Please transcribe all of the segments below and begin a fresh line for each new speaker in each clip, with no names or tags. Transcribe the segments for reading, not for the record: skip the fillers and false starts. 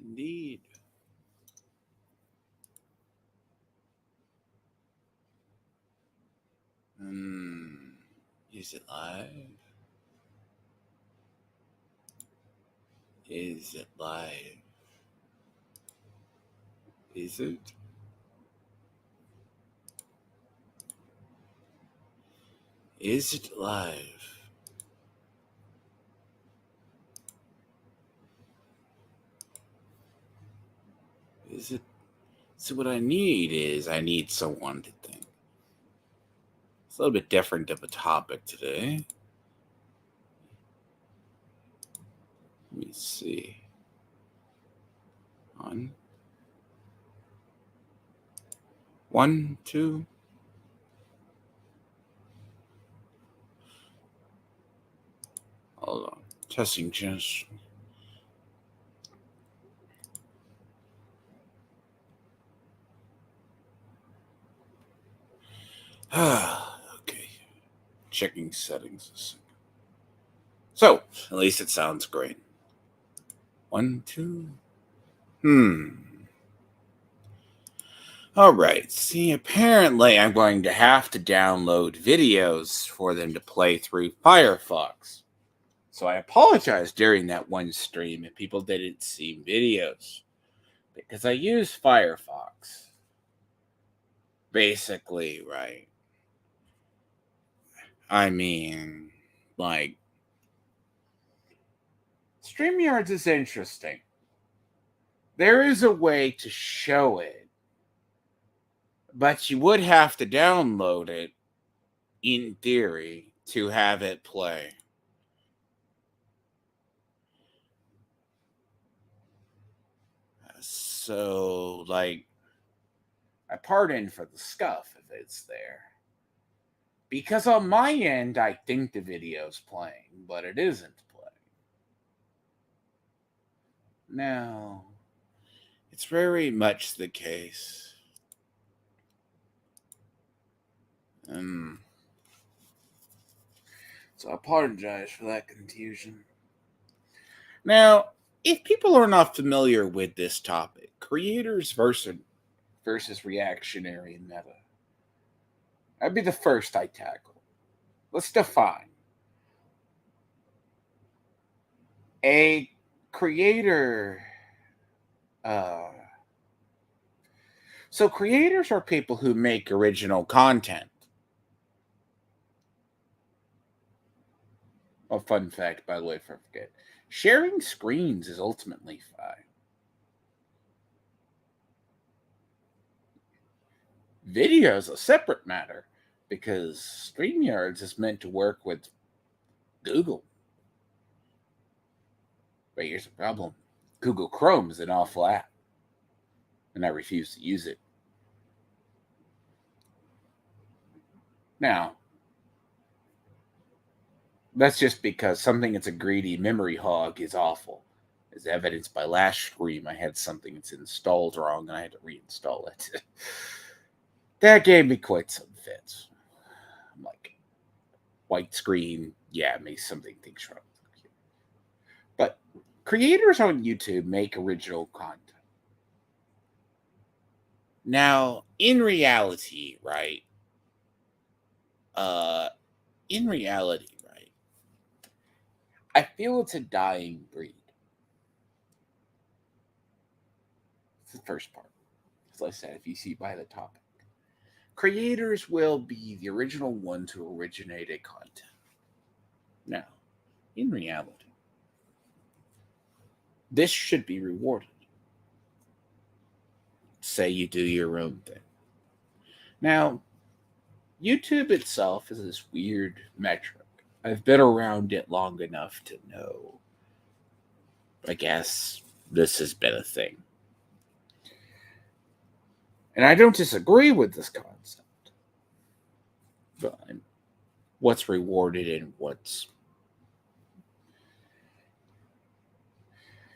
Indeed. Is it live? Is it live? Is it? Is it live? Is it? So what I need someone to think. It's a little bit different of a topic today. Let me see. One, two. Hold on. Testing just. Okay. Checking settings. So, at least it sounds great. One, two. All right. See, apparently I'm going to have to download videos for them to play through Firefox. So I apologize during that one stream if people didn't see videos. Because I use Firefox. Basically, right. I mean, like, StreamYards is interesting. There is a way to show it, but you would have to download it, in theory, to have it play. So, like, I pardon for the scuff if it's there. Because on my end, I think the video's playing, but it isn't playing. Now, it's very much the case. So I apologize for that confusion. Now, if people are not familiar with this topic, creators versus reactionary meta, that'd be the first I tackle. Let's define. A creator. So creators are people who make original content. A fun fact, by the way, if I forget. Sharing screens is ultimately fine. Video is a separate matter because StreamYards is meant to work with Google. But here's the problem. Google Chrome is an awful app, and I refuse to use it. Now, that's just because something that's a greedy memory hog is awful. As evidenced by last stream, I had something that's installed wrong and I had to reinstall it. That gave me quite some fits. I'm like, white screen, yeah, maybe something thinks wrong. But creators on YouTube make original content. Now, in reality, right? I feel it's a dying breed. It's the first part. As I said, if you see by the topic, creators will be the original ones who originated content. Now, in reality, this should be rewarded. Say you do your own thing. Now, YouTube itself is this weird metric. I've been around it long enough to know. I guess this has been a thing. And I don't disagree with this concept. But what's rewarded and what's.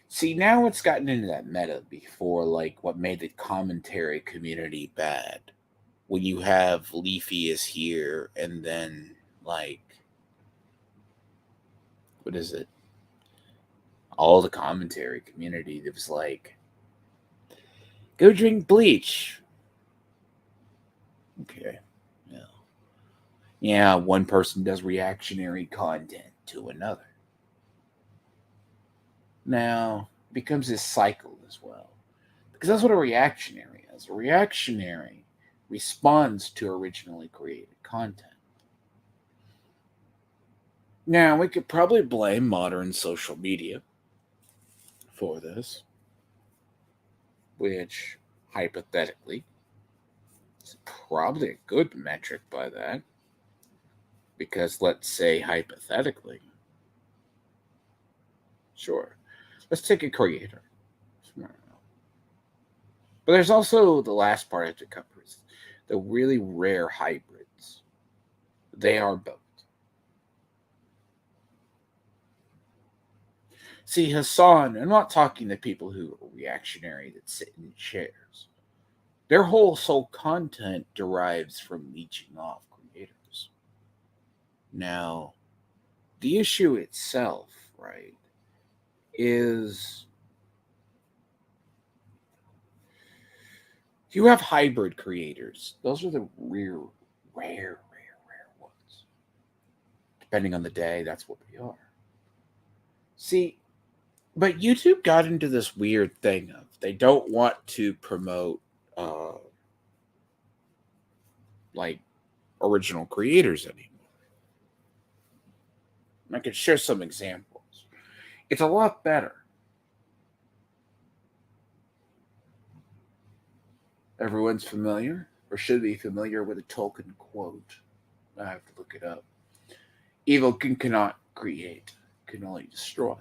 See, now it's gotten into that meta before, like what made the commentary community bad. When you have Leafy is here, and then, like, what is it? All the commentary community that was like, Go drink bleach. Okay. Yeah. Yeah, one person does reactionary content to another. Now, it becomes this cycle as well. Because that's what a reactionary is. A reactionary responds to originally created content. Now, we could probably blame modern social media for this, which hypothetically is probably a good metric by that. Because let's say hypothetically, sure, let's take a creator. But there's also the last part I have to cover is the really rare hybrids. They are both. See, Hassan, I'm not talking to people who are reactionary that sit in chairs. Their whole soul content derives from leeching off creators. Now, the issue itself, right, is you have hybrid creators. Those are the rare ones. Depending on the day, that's what they are. See, but YouTube got into this weird thing of they don't want to promote like original creators anymore. I could share some examples. It's a lot better. Everyone's familiar or should be familiar with a Tolkien quote. I have to look it up. Evil cannot create, can only destroy.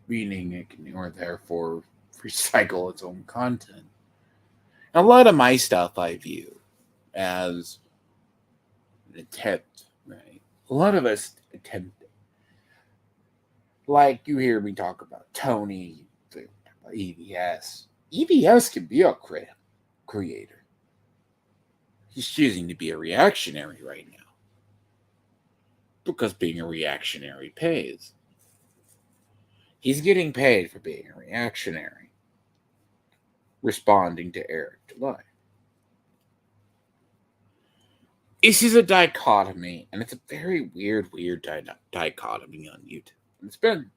Meaning it can or therefore recycle its own content. A lot of my stuff I view as an attempt, right? A lot of us attempt it. Like you hear me talk about Tony, EVS. EVS can be a creator. He's choosing to be a reactionary right now. Because being a reactionary pays. He's getting paid for being a reactionary. Responding to Eric Delay. This is a dichotomy, and it's a very weird dichotomy on YouTube. It's been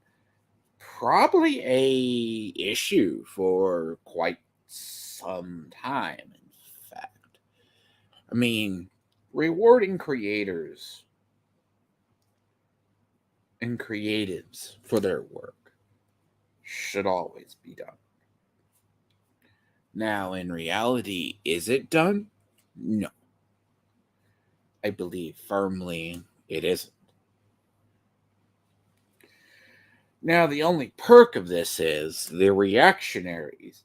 probably a issue for quite some time, in fact. I mean, rewarding creators and creatives for their work should always be done. Now, in reality, is it done? No. I believe firmly it isn't. Now, the only perk of this is the reactionaries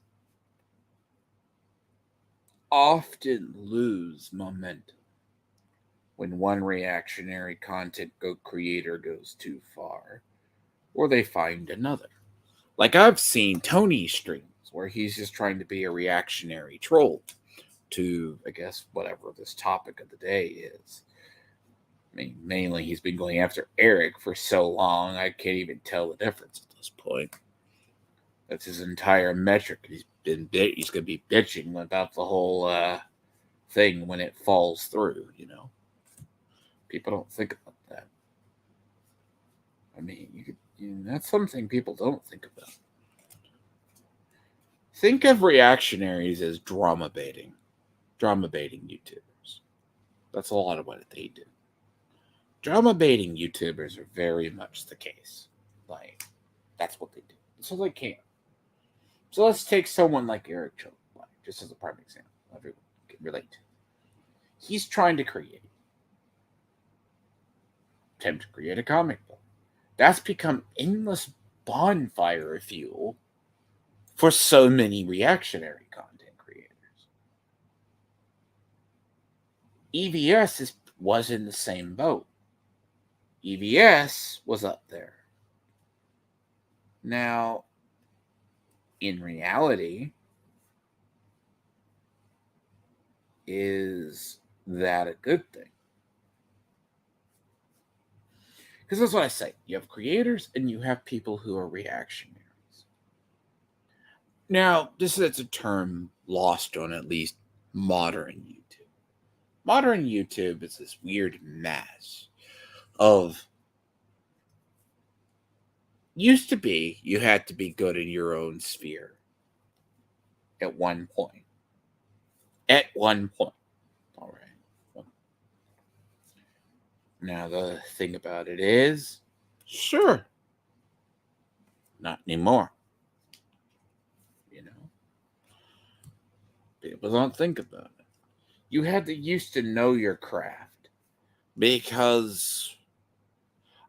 often lose momentum when one reactionary content creator goes too far, or they find another. Like I've seen Tony streams where he's just trying to be a reactionary troll to, I guess, whatever this topic of the day is. I mean, mainly he's been going after Eric for so long, I can't even tell the difference at this point. That's his entire metric. He's going to be bitching about the whole thing when it falls through, you know. People don't think about that. I mean, that's something people don't think about. Think of reactionaries as drama baiting YouTubers. That's a lot of what they do. Drama baiting YouTubers are very much the case. Like, that's what they do. That's what they can. So let's take someone like Eric Cho, just as a prime example. Everyone can relate. He's trying to attempt to create a comic book. That's become endless bonfire fuel for so many reactionary content creators. EVS was in the same boat. EVS was up there. Now, in reality, is that a good thing? Because that's what I say. You have creators and you have people who are reactionaries. Now, this is a term lost on at least modern YouTube. Modern YouTube is this weird mass of, used to be you had to be good in your own sphere at one point. At one point. All right. Now, the thing about it is, sure, not anymore. You know, people don't think about it. You had to used to know your craft because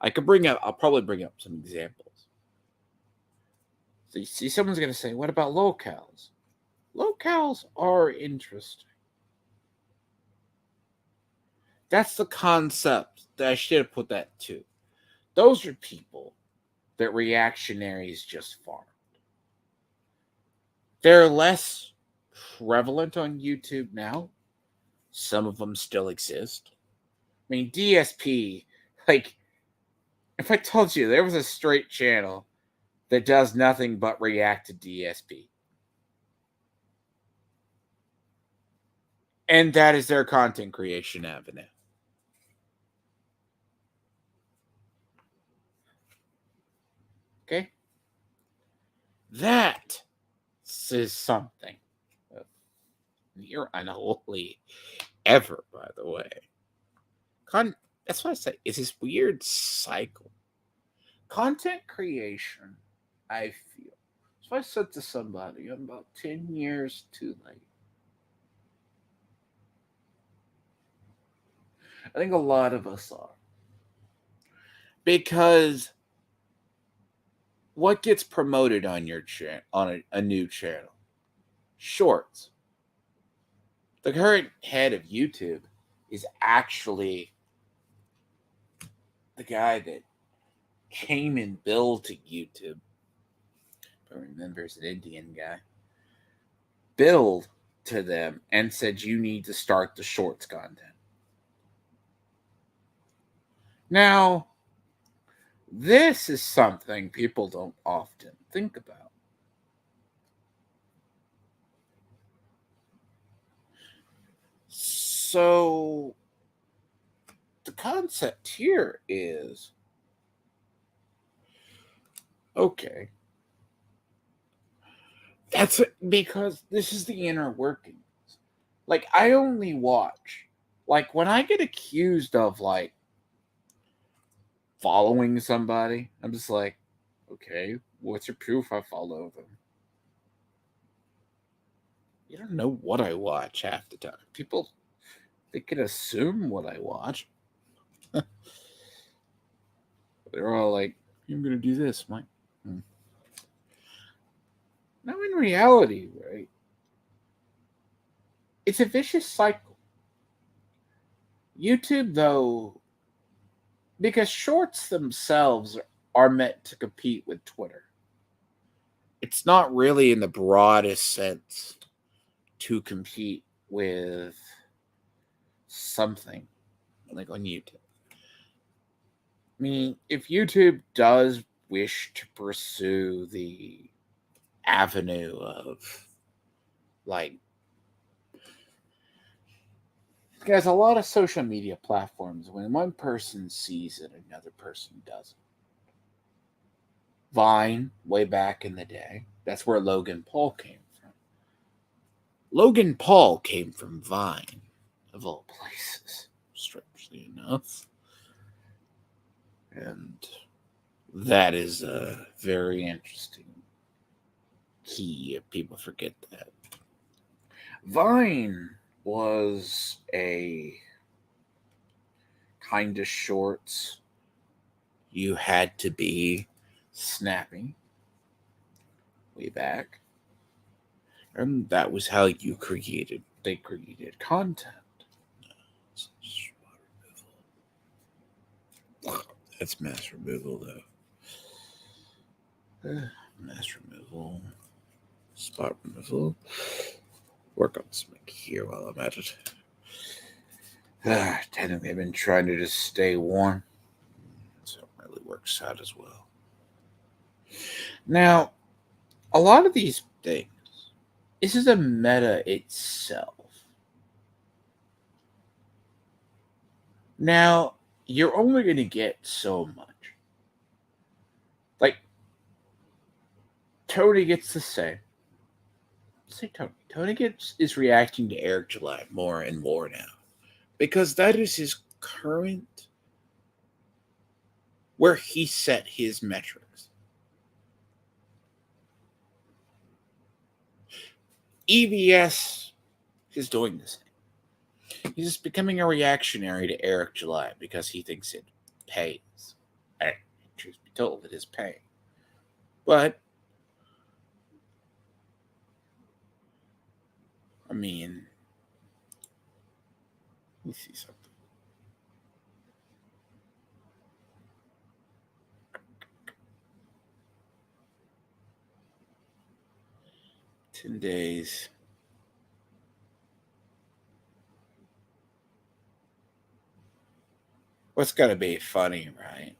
I'll probably bring up some examples. So you see, someone's going to say, what about locales? Locales are interesting. That's the concept that I should have put that to. Those are people that reactionaries just farmed. They're less prevalent on YouTube now. Some of them still exist. I mean, DSP, like, if I told you there was a straight channel that does nothing but react to DSP, and that is their content creation avenue. Okay? That is something near unholy ever, by the way. That's what I say. It's this weird cycle. Content creation, I feel. So I said to somebody, I'm about 10 years too late. I think a lot of us are. Because what gets promoted on your a new channel? Shorts. The current head of YouTube is actually the guy that came and built YouTube. I remember it's an Indian guy. Billed to them and said, you need to start the shorts content. Now, this is something people don't often think about. So, the concept here is, okay, that's because this is the inner workings. Like, I only watch, like, when I get accused of, like, following somebody, I'm just like, okay, what's your proof I follow them? You don't know what I watch half the time. People, they can assume what I watch. They're all like, I'm going to do this. I'm like, Now, in reality, right, it's a vicious cycle. YouTube, though, because shorts themselves are meant to compete with Twitter. It's not really in the broadest sense to compete with something like on YouTube. I mean, if YouTube does wish to pursue the avenue of, like, guys, a lot of social media platforms, when one person sees it, another person doesn't. Vine, way back in the day, that's where Logan Paul came from. Logan Paul came from Vine, of all places, strangely enough. And that is a very interesting key if people forget that. Vine was a kind of shorts. You had to be snappy way back. And that was how they created content. That's mass removal, though. Mass removal. Spot removal. Work on something here while I'm at it. Technically, I've been trying to just stay warm. So probably works out as well. Now, a lot of these things, this is a meta itself. Now, you're only going to get so much. Like, Tony gets to say Tony. Tony is reacting to Eric July more and more now. Because that is his current, where he set his metrics. EVS is doing the same. He's just becoming a reactionary to Eric July because he thinks it pays. And truth be told, it is paying. But, I mean, let me see something. $10 days. What's going to be funny, right?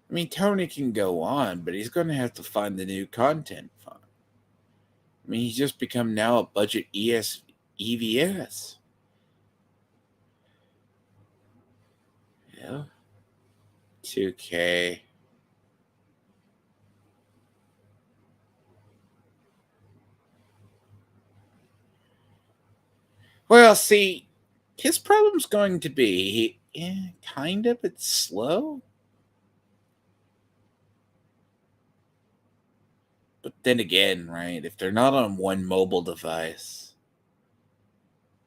I mean, Tony can go on, but he's going to have to find the new content fund. I mean, he's just become now a budget EVS. Yeah. 2K. Well, see, his problem's going to be, kind of, it's slow. But then again, right, if they're not on one mobile device,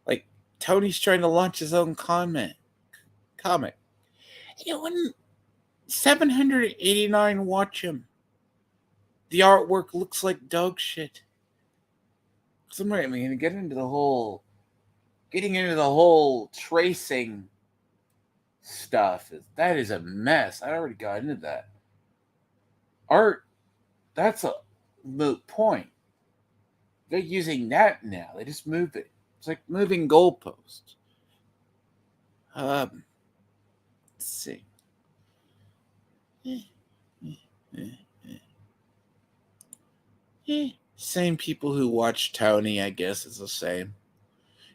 like, Tony's trying to launch his own comic. You know, 789 watch him. The artwork looks like dog shit. Somebody, I mean, getting into the whole tracing stuff that is a mess. I already got into that. Art, that's a moot point. They're using that now. They just move it. It's like moving goalposts. Let's see. Same people who watch Tony, I guess, is the same.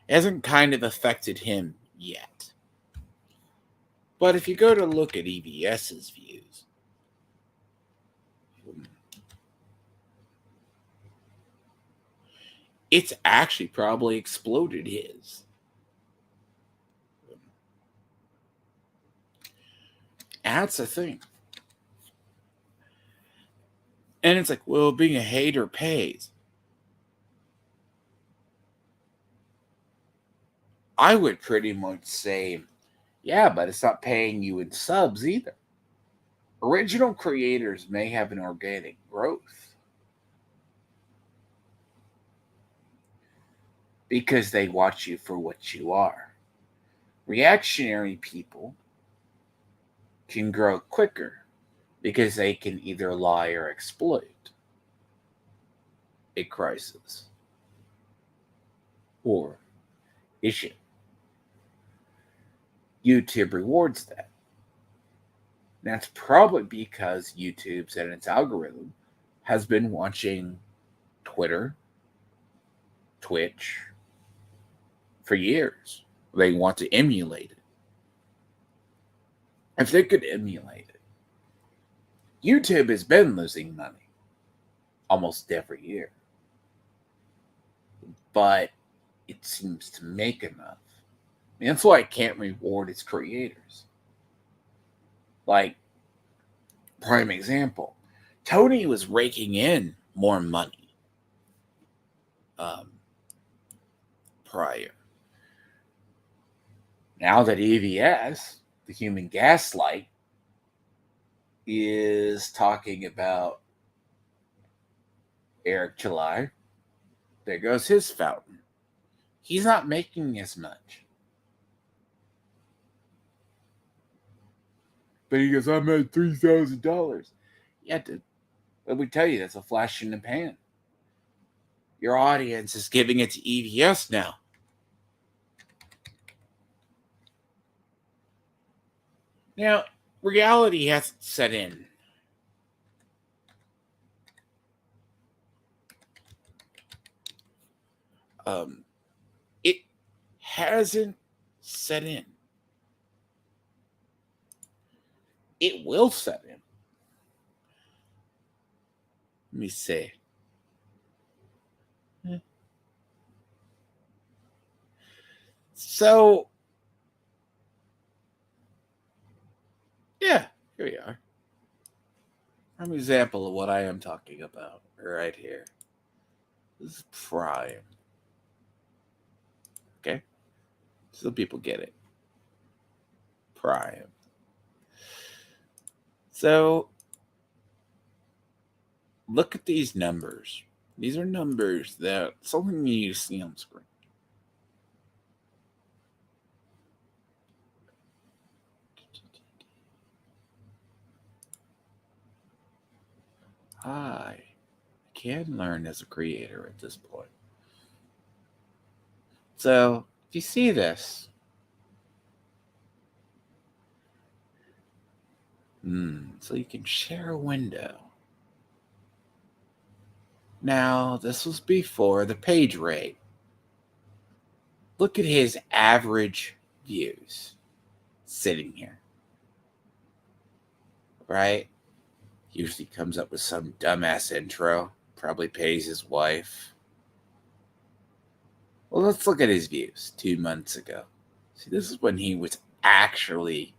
It hasn't kind of affected him yet. But if you go to look at EVS's views, it's actually probably exploded his. That's the thing. And it's like, well, being a hater pays. I would pretty much say, yeah, but it's not paying you in subs either. Original creators may have an organic growth because they watch you for what you are. Reactionary people can grow quicker because they can either lie or exploit a crisis or issue. YouTube rewards that. That's probably because YouTube's and its algorithm has been watching Twitter, Twitch for years. They want to emulate it. If they could emulate it, YouTube has been losing money almost every year. But it seems to make enough. I mean, that's why it can't reward its creators. Like, prime example, Tony was raking in more money prior. Now that EVS, the human gaslight, is talking about Eric July, there goes his fountain. He's not making as much. But he goes, I made $3,000. Yeah, dude. Let me tell you, that's a flash in the pan. Your audience is giving it to EVS now. Now, reality hasn't set in. It hasn't set in. It will set in. Let me see. So, yeah, here we are. An example of what I am talking about right here. This is prime. Okay? So people get it. Prime. So, look at these numbers. These are numbers that something you need to see on screen. I can learn as a creator at this point. So, if you see this, so you can share a window. Now, this was before the page rate. Look at his average views sitting here, right? Usually comes up with some dumbass intro, probably pays his wife. Well, let's look at his views 2 months ago. See, this is when he was actually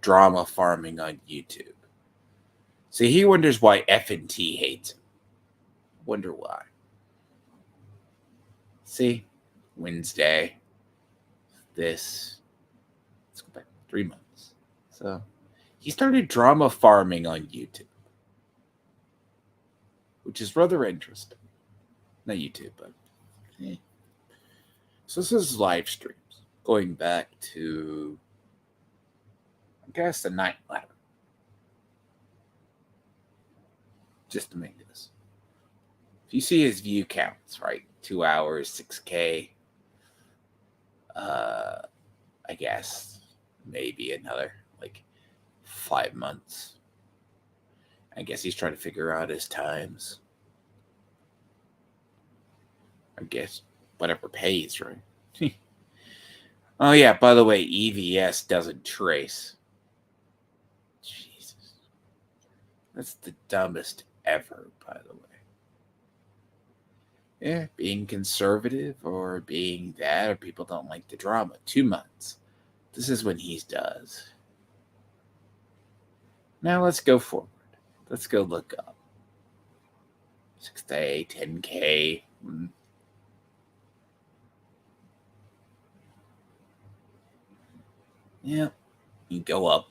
drama farming on YouTube. See, he wonders why F&T hates him. Wonder why. See, Wednesday, this. Let's go back 3 months. So he started drama farming on YouTube, which is rather interesting. Not YouTube, but so this is live streams going back to, I guess, the night ladder. Just to make this. If you see his view counts, right? 2 hours, 6K. I guess maybe another like 5 months. I guess he's trying to figure out his times. I guess whatever pays, right? Oh yeah, by the way, EVS doesn't trace. Jesus. That's the dumbest ever, by the way. Yeah, being conservative or being that, or people don't like the drama. 2 months. This is when he does. Now let's go forward. Let's go look up. 6K, 10K. Yeah, you go up.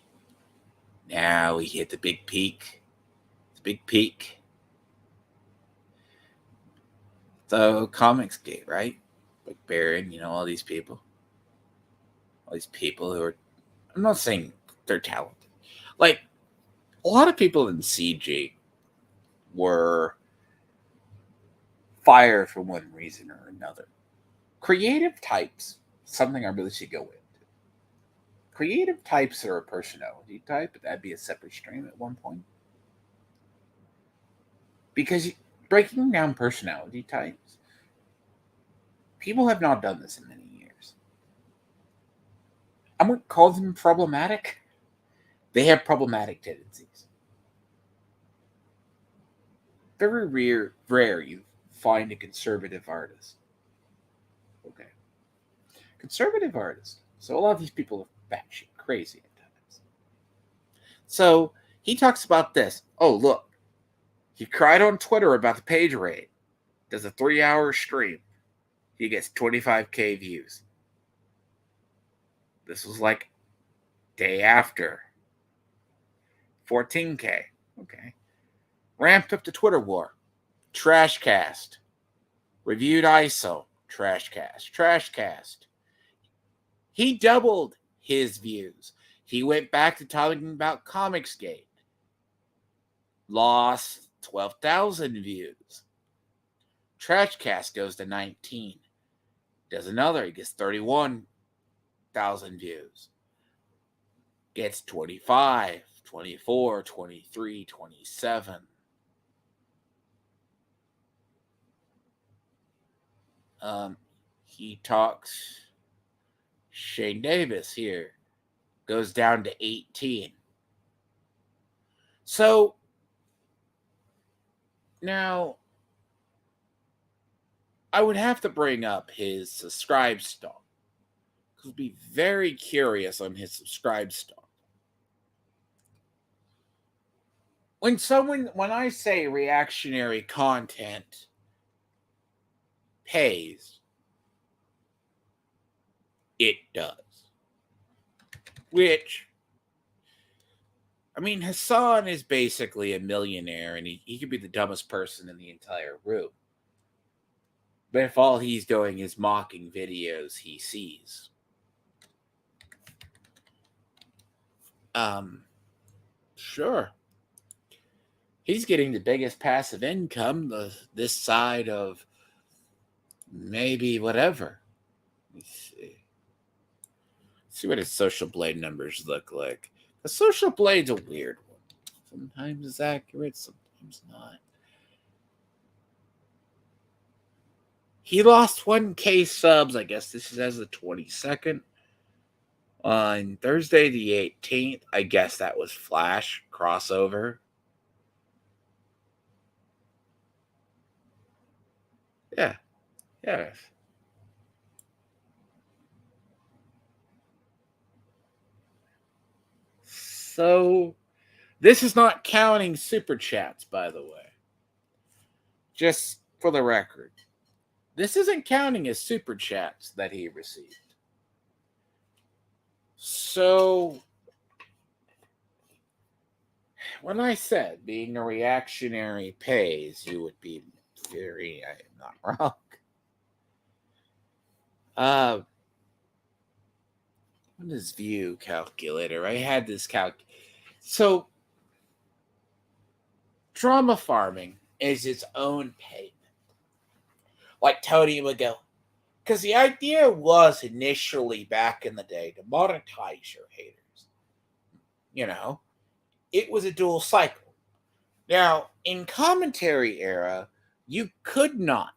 Now we hit the big peak. It's a big peak. So Comics Gate, right? Like Baron, all these people. All these people who are, I'm not saying they're talented. Like, a lot of people in CG were fired for one reason or another. Creative types, something I really should go into. Creative types are a personality type, but that'd be a separate stream at one point. Because breaking down personality types, people have not done this in many years. I wouldn't call them problematic. They have problematic tendencies. Very rare you find a conservative artist. Okay. Conservative artist. So a lot of these people are batshit crazy at times. So he talks about this. Oh, look. He cried on Twitter about the page rate. Does a 3-hour stream. He gets 25K views. This was like day after. 14K. Okay. Ramped up the Twitter war. Trashcast. Reviewed ISO. Trashcast. He doubled his views. He went back to talking about Comicsgate. Lost 12,000 views. Trashcast goes to 19. Does another. He gets 31,000 views. gets 25, 24, 23, 27. He talks Shane Davis here, goes down to 18. So now I would have to bring up his subscribe stock. Because I'd be very curious on his subscribe stock. When I say reactionary content pays, it does. Which, I mean, Hassan is basically a millionaire and he could be the dumbest person in the entire room. But if all he's doing is mocking videos he sees. Sure. He's getting the biggest passive income this side of maybe whatever. Let's see. See what his social blade numbers look like. The social blade's a weird one. Sometimes it's accurate, sometimes not. He lost 1K subs. I guess this is as the 22nd. On Thursday the 18th, I guess that was Flash crossover. Yeah. Yes. So, this is not counting super chats, by the way. Just for the record. This isn't counting his super chats that he received. So, when I said being a reactionary pays, you would be very, I am not wrong. What is view calculator? I had this So, drama farming is its own payment. Like Tony would go, because the idea was initially back in the day to monetize your haters. You know, it was a dual cycle. Now, in commentary era, you could not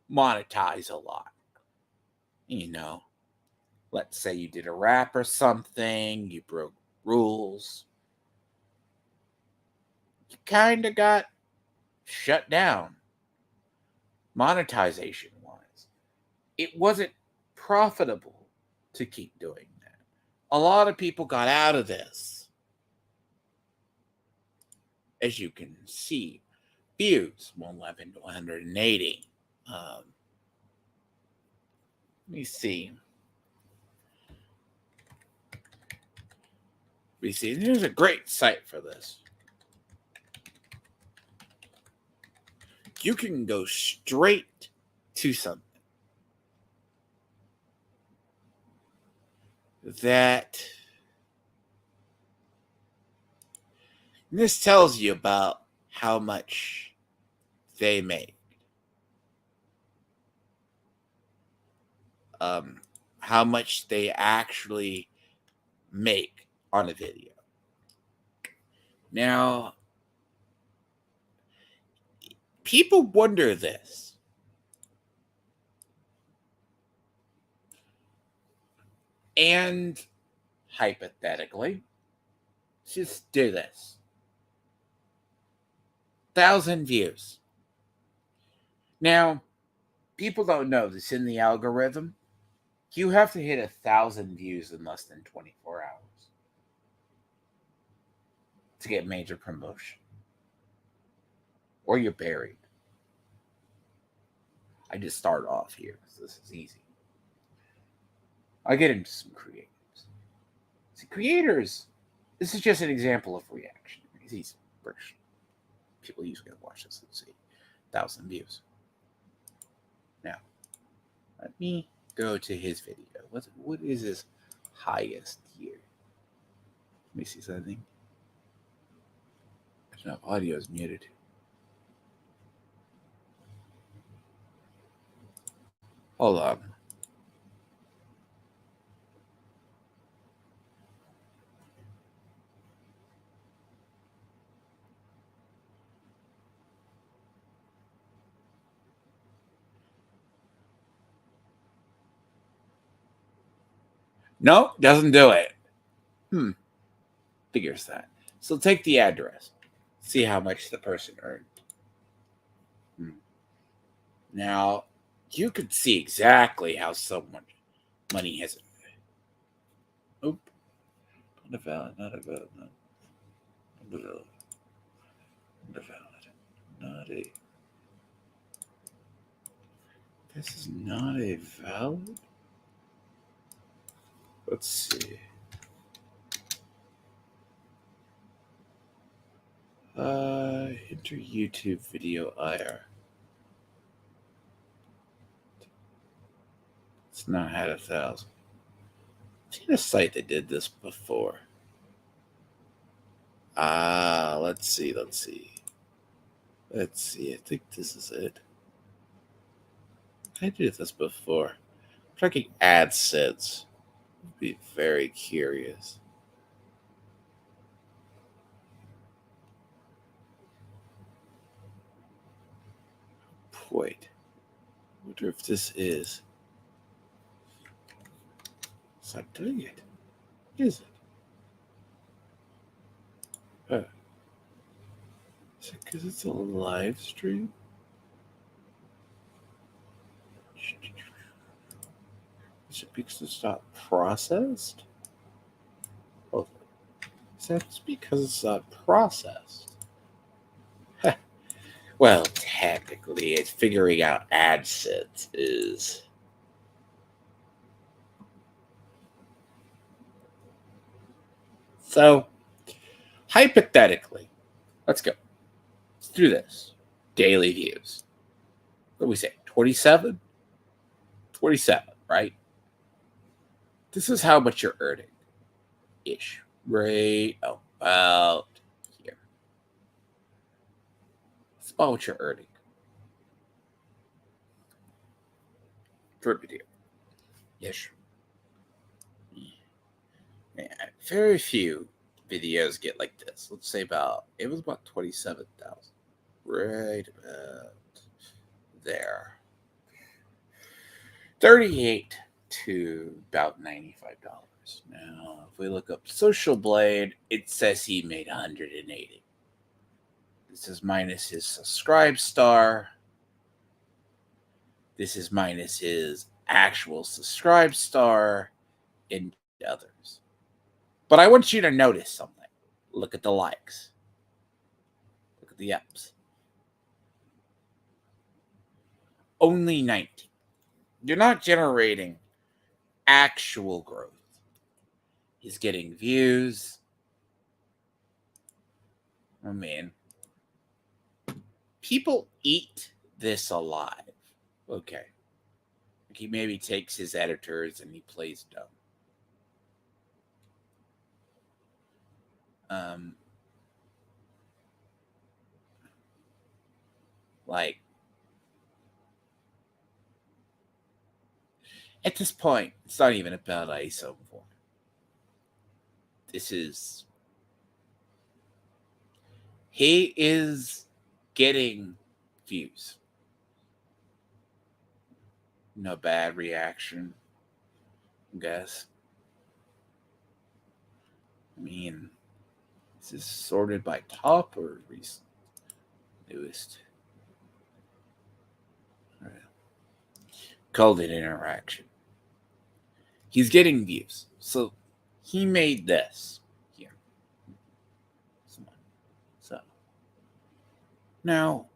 monetize a lot. You know, let's say you did a rap or something, you broke rules. You kind of got shut down monetization wise. It wasn't profitable to keep doing that. A lot of people got out of this. As you can see, views 111 to 180. Let me see. We see there's a great site for this. You can go straight to something that this tells you about how much they make. How much they actually make on a video. Now, people wonder this. And hypothetically, just do this. 1,000 views. Now, people don't know this in the algorithm. You have to hit 1,000 views in less than 24 hours to get major promotion. Or you're buried. I just start off here, so this is easy. I'll get into some creators. See, creators, this is just an example of reaction. It's easy. People usually watch this and see 1,000 views. Now, let me go to his video. What is his highest year? Let me see something. No, audio is muted. Hold on. No, doesn't do it. Figures that. So take the address. See how much the person earned. Now, you could see exactly how someone money has. Oop. Not a valid, not a valid, not a valid, not a valid, not a. This is not a valid. Let's see. Enter YouTube video IR. It's not had 1,000. I've seen a site that did this before. Let's see. I think this is it. I did this before. Tracking AdSense. I'd be very curious. Wait. I wonder if this is. It's not doing it. Is it? Is it because it's a live stream? Is it because it's not processed? Oh, is that because it's not processed? Well, technically, it's figuring out AdSense is. So, hypothetically, let's go. Let's do this. Daily views. What do we say? 27? 27, right? This is how much you're earning. Ish. Right about here. It's about what you're earning. Per video. Ish. Yeah, very few videos get like this. Let's say it was about 27,000. Right about there. 38 to about $95. Now, if we look up Social Blade, it says he made 180. This is minus his subscribe star. This is minus his actual subscribe star and others. But I want you to notice something. Look at the likes. Look at the ups. Only 19. You're not generating actual growth. He's getting views. I mean, people eat this alive. Okay. He maybe takes his editors and he plays dumb. Like, at this point, it's not even about ISO 4. He is getting views. No bad reaction, I guess. I mean, is this sorted by top or recent? Newest. All right. Called it interaction. He's getting views. So he made this here. So now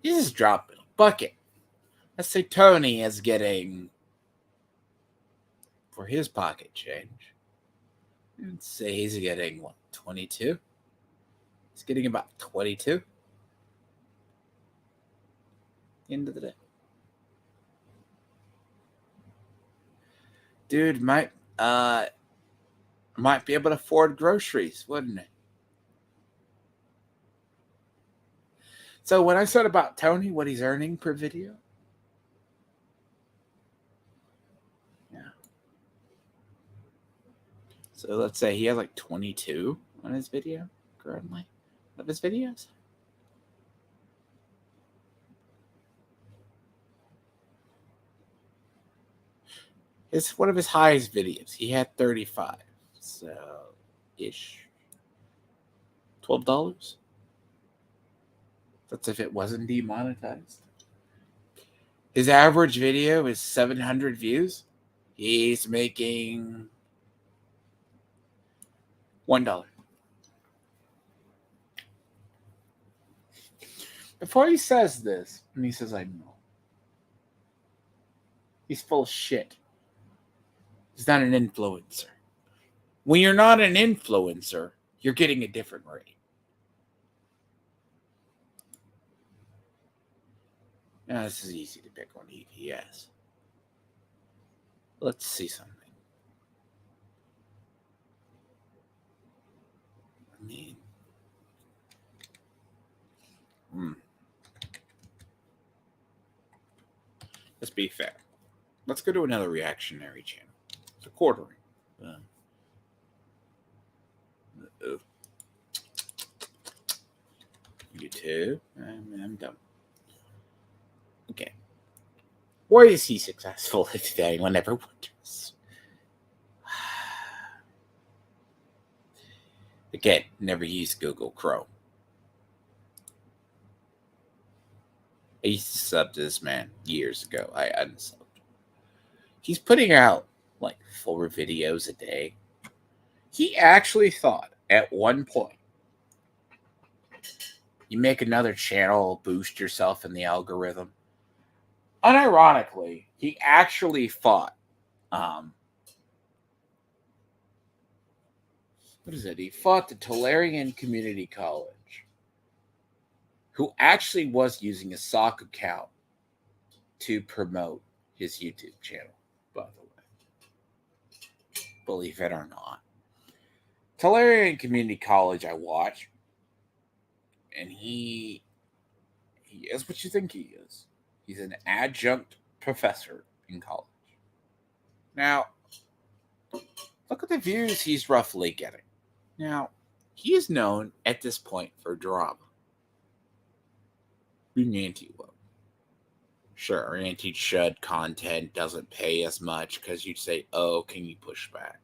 he's just dropping a bucket. Let's say Tony is getting, for his pocket change, let's say he's getting what, 22? He's getting about 22. End of the day. Dude might be able to afford groceries, wouldn't it? So when I said about Tony, what he's earning per video, yeah. So let's say he has like 22 on his video currently, of his videos. It's one of his highest videos. He had 35. So, ish. $12? That's if it wasn't demonetized. His average video is 700 views. He's making $1. Before he says this, and he says, I know. He's full of shit. He's not an influencer. When you're not an influencer, you're getting a different rate. Now, this is easy to pick on EPS. Let's see something. I mean, let's be fair. Let's go to another reactionary channel. It's a quartering. YouTube. I'm done. Okay. Why is he successful today? One never wonders. Again, never used Google Chrome. I used to sub to this man years ago. I unsubbed. He's putting out like 4 videos a day. He actually thought at one point you make another channel, boost yourself in the algorithm. Unironically, he actually thought, what is it? He fought the Tolarian Community College, who actually was using a sock account to promote his YouTube channel, by the way. Believe it or not. Tolarian Community College, I watch, and he is what you think he is. He's an adjunct professor in college. Now, look at the views he's roughly getting. Now, he is known at this point for drama. Being anti-woke. Sure, anti-chud content doesn't pay as much because you'd say, oh, can you push back?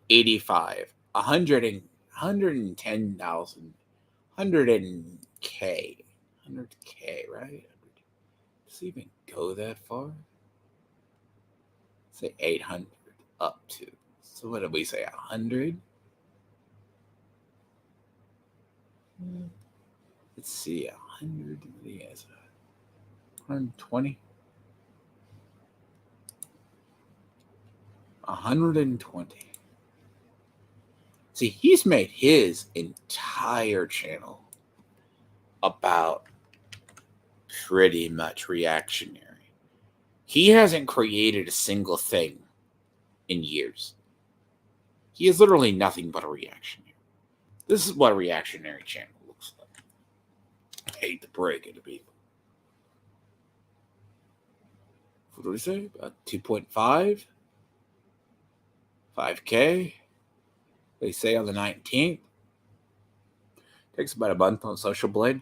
85, 110,000, 100K, right? Does it even go that far? Say 800 up to. So what did we say, 100? Let's see, 100, yes, 120? 120. See, he's made his entire channel about pretty much reactionary. He hasn't created a single thing in years. He is literally nothing but a reactionary. This is what a reactionary channel looks like. I hate to break it to people. What do we say? About 2.5? 5K? They say on the 19th. Takes about a month on Social Blade.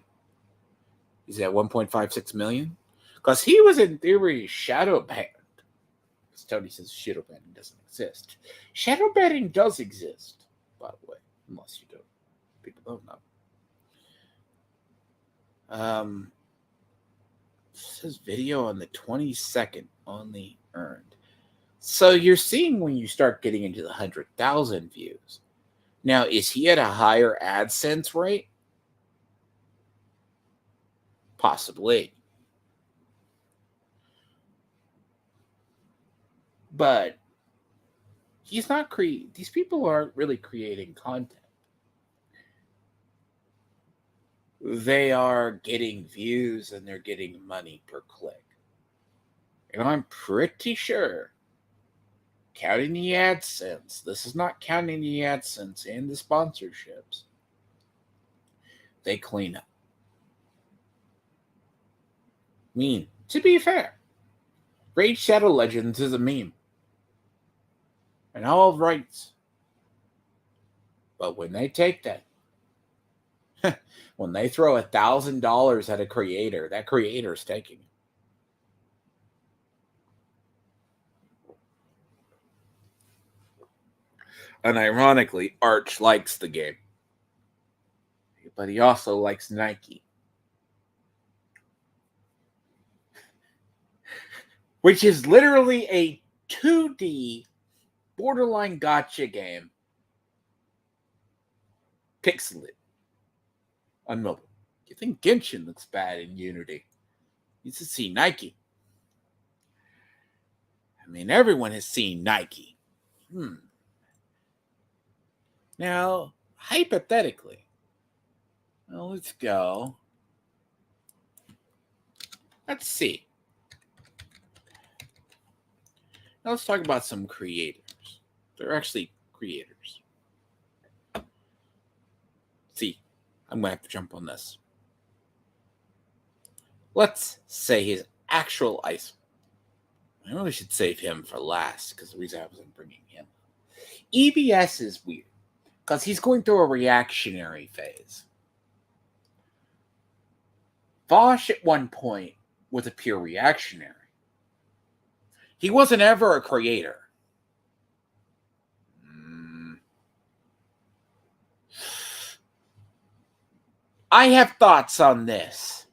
He's at 1.56 million. Because he was in theory shadow banned. Because Tony says shadow banning doesn't exist. Shadow banning does exist, by the way. Unless you don't. People don't know. His video on the 22nd only earned. So you're seeing when you start getting into the 100,000 views. Now, is he at a higher AdSense rate? Possibly. But he's not these people aren't really creating content. They are getting views and they're getting money per click. And I'm pretty sure, counting the AdSense, this is not counting the AdSense and the sponsorships, they clean up. To be fair, Raid Shadow Legends is a meme. And all rights. But when they take that, when they throw $1,000 at a creator, that creator's taking it. And ironically, Arch likes the game. But he also likes Nike. Which is literally a 2D borderline gotcha game. Pixelated. On mobile. You think Genshin looks bad in Unity? You should see Nike. I mean, everyone has seen Nike. Now, hypothetically, well, let's go. Let's see. Now let's talk about some creators. They're actually creators. See, I'm going to have to jump on this. Let's say his actual ice. I really should save him for last because the reason I wasn't bringing him. EBS is weird because he's going through a reactionary phase. Vosh at one point was a pure reactionary. He wasn't ever a creator. I have thoughts on this,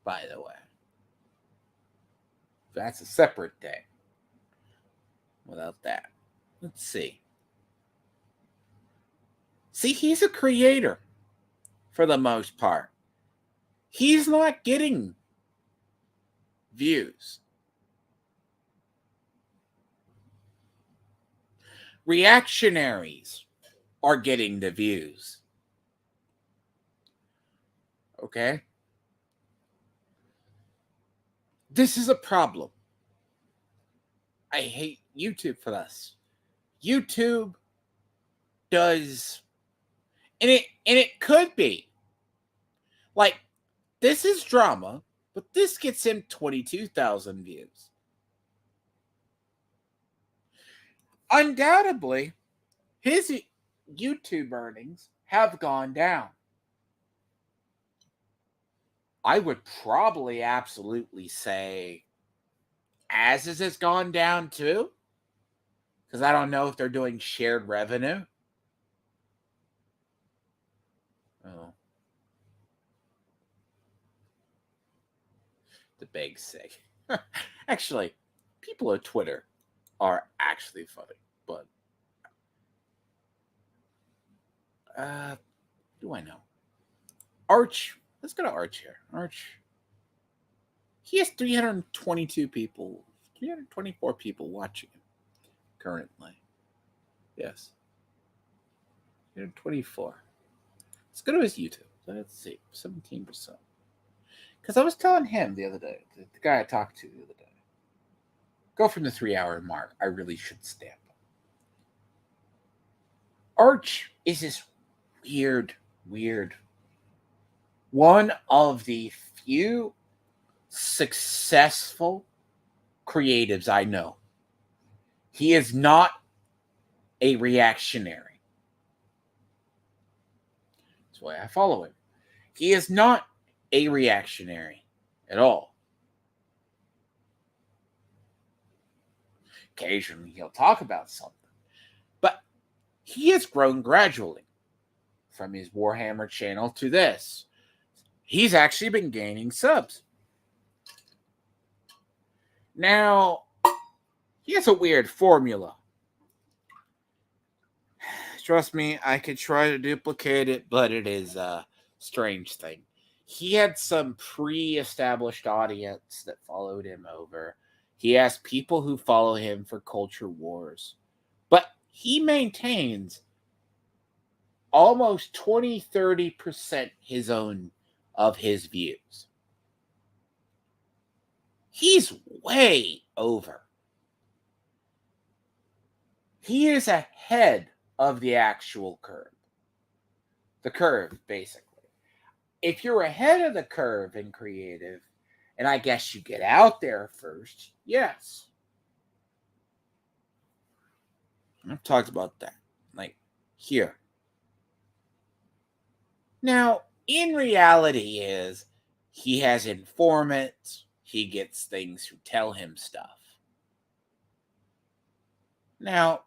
by the way. That's a separate day. Without that. Let's see. See, he's a creator for the most part. He's not getting views. Reactionaries are getting the views. Okay? This is a problem. I hate YouTube for this. YouTube does, and it could be like, this is drama, but this gets him 22,000 views. Undoubtedly, his YouTube earnings have gone down. I would probably absolutely say Az's has gone down too, because I don't know if they're doing shared revenue. Oh. The big sake. Actually, people at Twitter are actually funny, but who do I know? Arch. Let's go to Arch here. Arch. He has 322 people, 324 people watching him currently. Yes. 324. Let's go to his YouTube. Let's see. 17%. Because I was telling him the other day, the guy I talked to the other day, go from the 3-hour mark. I really should stamp him. Arch is this weird, one of the few successful creatives I know. He is not a reactionary. That's why I follow him. He is not a reactionary at all. Occasionally he'll talk about something. But he has grown gradually from his Warhammer channel to this. He's actually been gaining subs. Now, he has a weird formula. Trust me, I could try to duplicate it, but it is a strange thing. He had some pre-established audience that followed him over. He has people who follow him for culture wars. But he maintains almost 20-30% his own of his views. He's way over. He is ahead of the actual curve. The curve, basically. If you're ahead of the curve in creative, and I guess you get out there first, yes. I've talked about that. Like, here. Now, in reality is, he has informants. He gets things who tell him stuff. Now,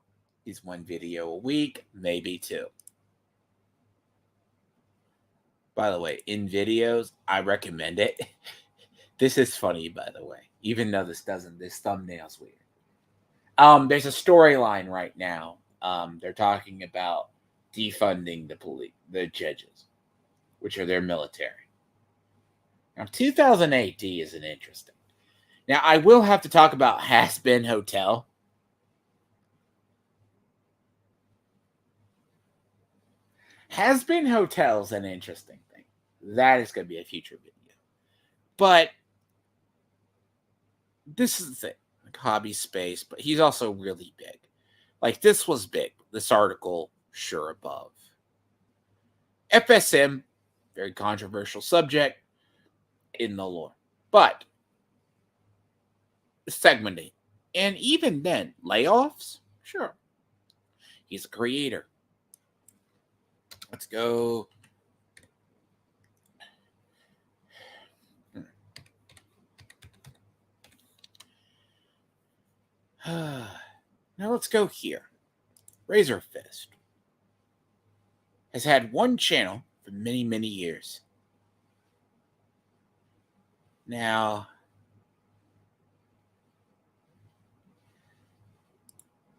He's one video a week, maybe two. By the way, in videos, I recommend it. This is funny, by the way, even though this thumbnail's weird. There's a storyline right now. They're talking about defunding the police, the judges, which are their military. Now, 2000 AD is an interesting. Now, I will have to talk about Has Been Hotel. Has Been Hotel is an interesting thing. That is going to be a future video. But this is the thing, like hobby space, but he's also really big. Like this was big. This article, sure above. FSM, very controversial subject in the lore. But segmenting. And even then, layoffs? Sure. He's a creator. Let's go. Now let's go here. Razor Fist has had one channel for many, many years. Now,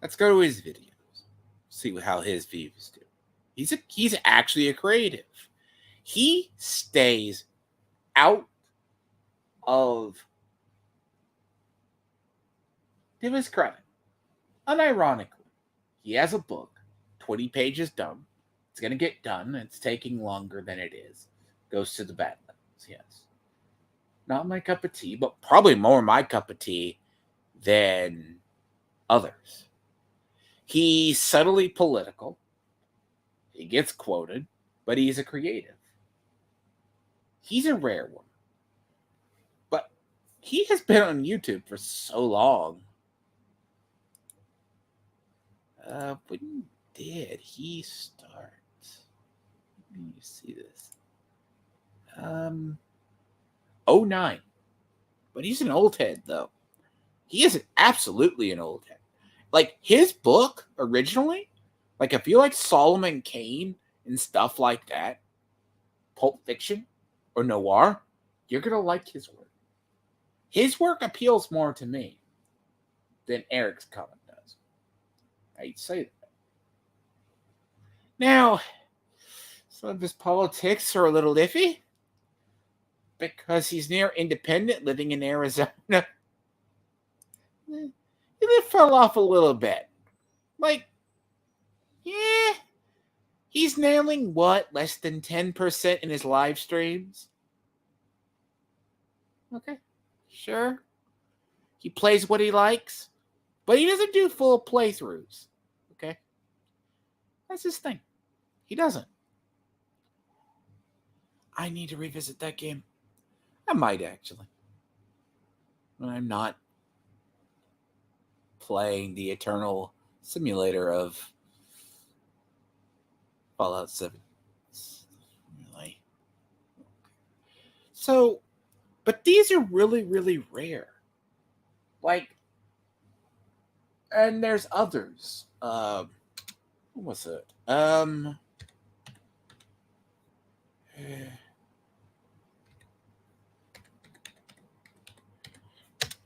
let's go to his videos. See how his views do. He's actually a creative. He stays out of, to his credit, unironically, he has a book, 20 pages done. It's going to get done. It's taking longer than it is. Goes to the Badlands, yes. Not my cup of tea, but probably more my cup of tea than others. He's subtly political. He gets quoted, but he's a creative. He's a rare one. But he has been on YouTube for so long. When did he start? Let me see this. 09. But he's an old head, though. He is absolutely an old head. Like, his book, originally, like, if you like Solomon Kane and stuff like that, Pulp Fiction or noir, you're going to like his work. His work appeals more to me than Eric's comment does. I'd say that. Now, some of his politics are a little iffy because he's near independent, living in Arizona. It fell off a little bit. Like, yeah, he's nailing what? Less than 10% in his live streams? Okay, sure. He plays what he likes, but he doesn't do full playthroughs. Okay? That's his thing. He doesn't. I need to revisit that game. I might actually. I'm not playing the eternal simulator of Fallout 7. Really. So, but these are really, really rare. Like, and there's others. What was it?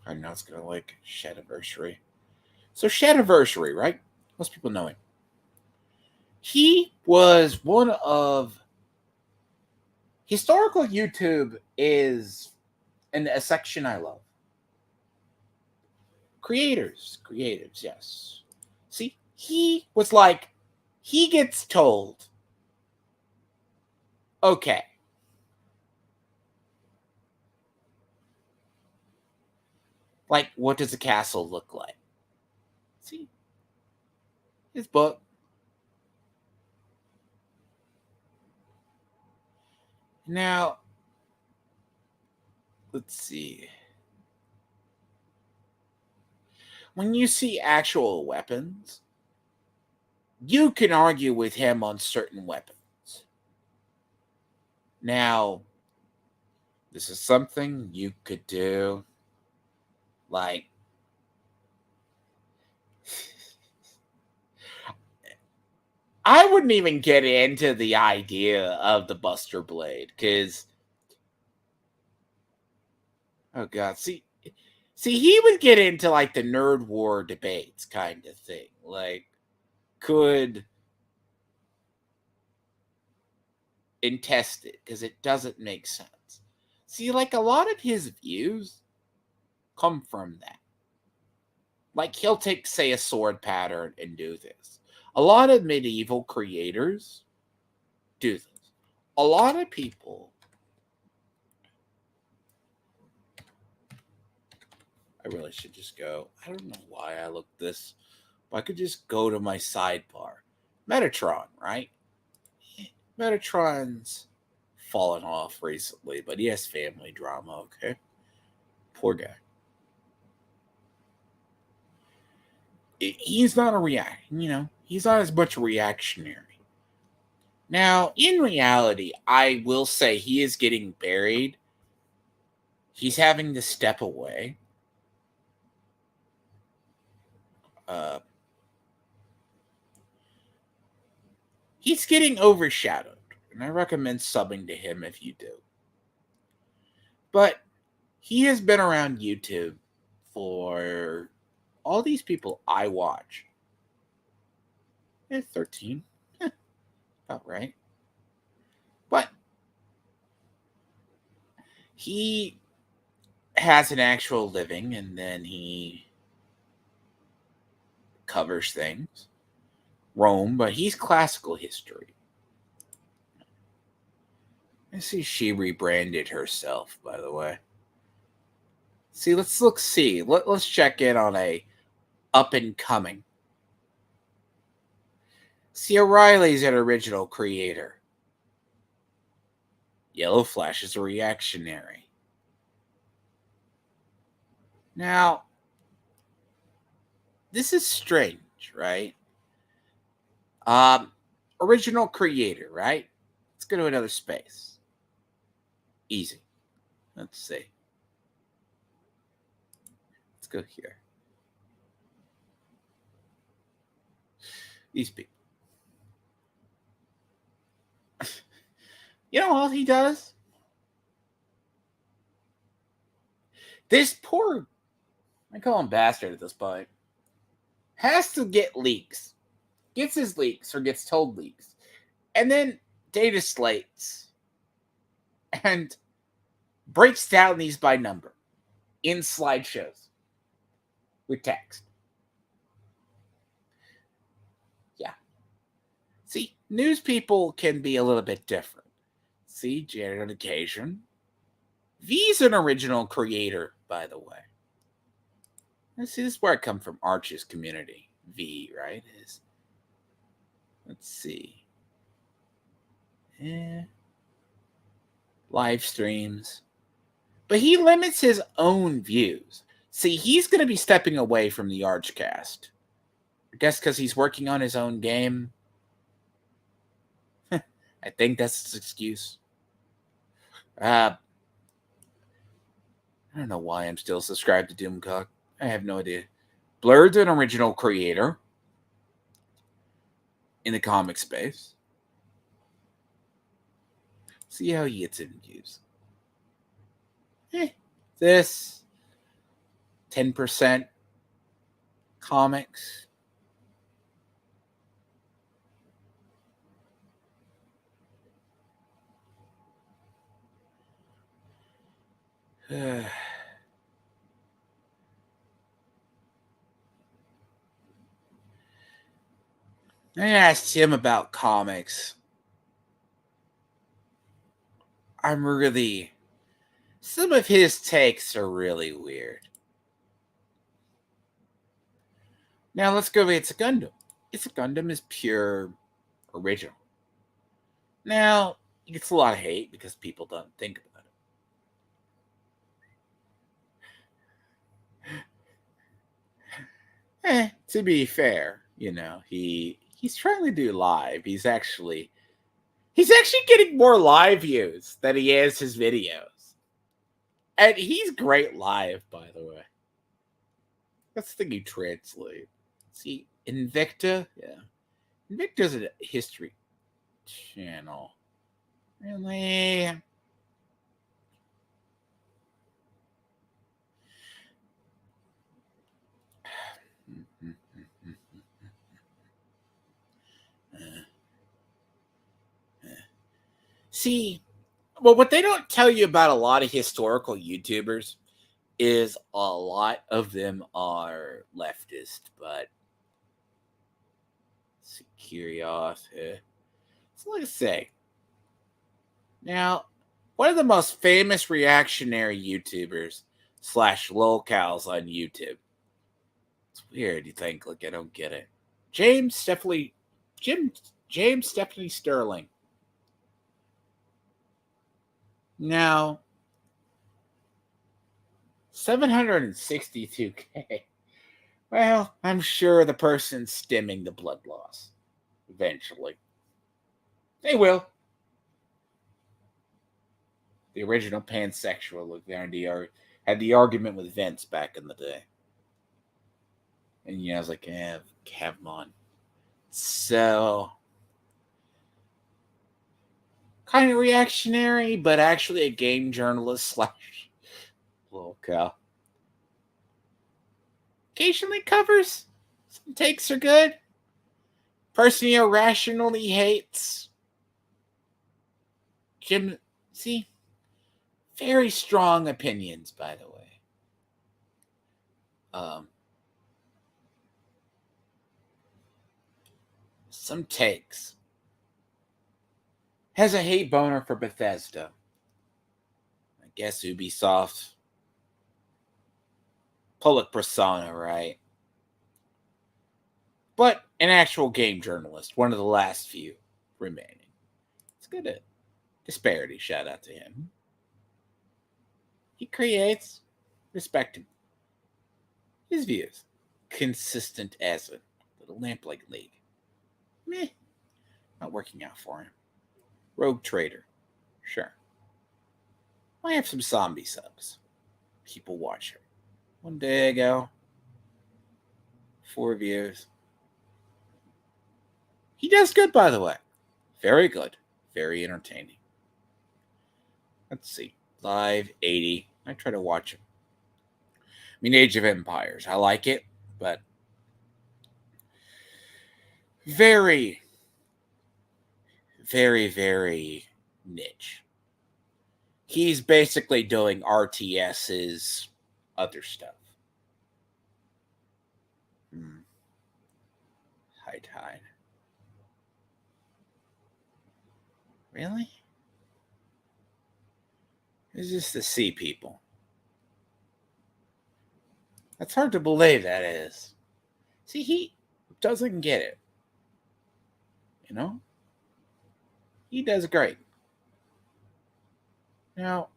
I know it's gonna like Shadiversary. So Shadiversary, right? Most people know him. He was one of historical YouTube is a section I love. Creatives, yes. See, he was like, he gets told, okay, like, what does a castle look like? See, his book. Now, let's see. When you see actual weapons, you can argue with him on certain weapons. Now, this is something you could do. Like, I wouldn't even get into the idea of the Buster Blade because, oh god, see, he would get into like the nerd war debates kind of thing. Like, could and test it because it doesn't make sense. See, like a lot of his views come from that. Like he'll take, say, a sword pattern and do this. A lot of medieval creators do this. A lot of people. I really should just go. I don't know why I looked this. But I could just go to my sidebar. Metatron, right? Metatron's fallen off recently, but he has family drama, okay? Poor guy. He's not a he's not as much a reactionary. Now, in reality, I will say he is getting buried. He's having to step away. He's getting overshadowed, and I recommend subbing to him if you do. But he has been around YouTube for all these people I watch. 13. About right. But he has an actual living, and then he covers things. Rome, but he's classical history. I see she rebranded herself, by the way. See, let's check in on a up and coming. See, O'Reilly's an original creator. Yellow Flash is a reactionary. Now, this is strange, right? Original creator, right? Let's go to another space. Easy. Let's see. Let's go here. These people. You know all he does? This poor, I call him bastard at this point, has to get leaks. Gets his leaks or gets told leaks. And then data slates and breaks down these by number in slideshows with text. Yeah. See, news people can be a little bit different. See, Janet on occasion. V's an original creator, by the way. Let's see, this is where I come from, Arch's community. V, right? Let's see. Live streams. But he limits his own views. See, he's going to be stepping away from the Archcast. I guess because he's working on his own game. I think that's his excuse. I don't know why I'm still subscribed to Doomcock. I have no idea. Blurred's an original creator in the comic space. See how he gets in views. This 10% comics. I asked him about comics. Some of his takes are really weird. Now let's go. It's a Gundam. It's a Gundam is pure original. Now it gets a lot of hate because people don't think about it. To be fair, he's trying to do live. He's actually getting more live views than he is his videos. And he's great live, by the way. That's the thing you translate. See, Invicta? Yeah. Vic does a history channel. Really? See, well, what they don't tell you about a lot of historical YouTubers is a lot of them are leftist, but curiosity. So let's say now, one of the most famous reactionary YouTubers slash locals on YouTube. It's weird. You think, like, I don't get it. James Stephanie Sterling. Now, 762K. Well, I'm sure the person's stemming the blood loss. Eventually. They will. The original pansexual had the argument with Vince back in the day. And I was like, have him on. So, kind of reactionary, but actually a game journalist slash local. Occasionally covers. Some takes are good. Person he irrationally hates. Jim, see? Very strong opinions, by the way. Some takes. Has a hate boner for Bethesda. I guess Ubisoft. Public persona, right? But an actual game journalist, one of the last few remaining. It's good at disparity. Shout out to him. He creates, respect him. His views, consistent as a little lamp-like league. Meh, not working out for him. Rogue Trader, sure. I have some zombie subs. People watch him. One day ago, 4 views. He does good, by the way. Very good. Very entertaining. Let's see. Live 80. I try to watch him. I mean, Age of Empires. I like it, but very, very, very niche. He's basically doing RTS's other stuff. Hide. Really? It's just the sea people. That's hard to believe, that is. See, he doesn't get it. You know? He does great. Now,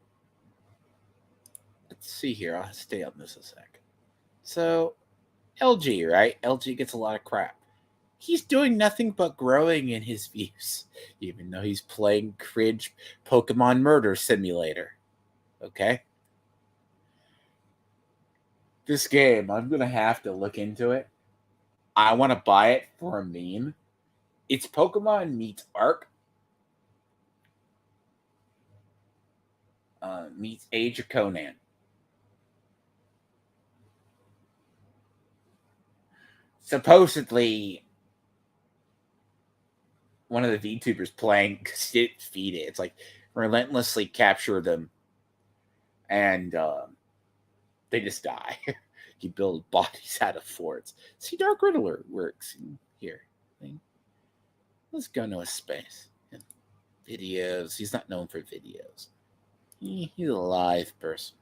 let's see here. I'll stay on this a sec. So, LG, right? LG gets a lot of crap. He's doing nothing but growing in his views, even though he's playing cringe Pokemon Murder Simulator. Okay? This game, I'm going to have to look into it. I want to buy it for a meme. It's Pokemon meets Ark. Meets Age of Conan. Supposedly, one of the VTubers playing feed it. It's like relentlessly capture them, and they just die. You build bodies out of forts. See, Dark Riddler works here. Let's go into a space. Videos. He's not known for videos. He's a live person.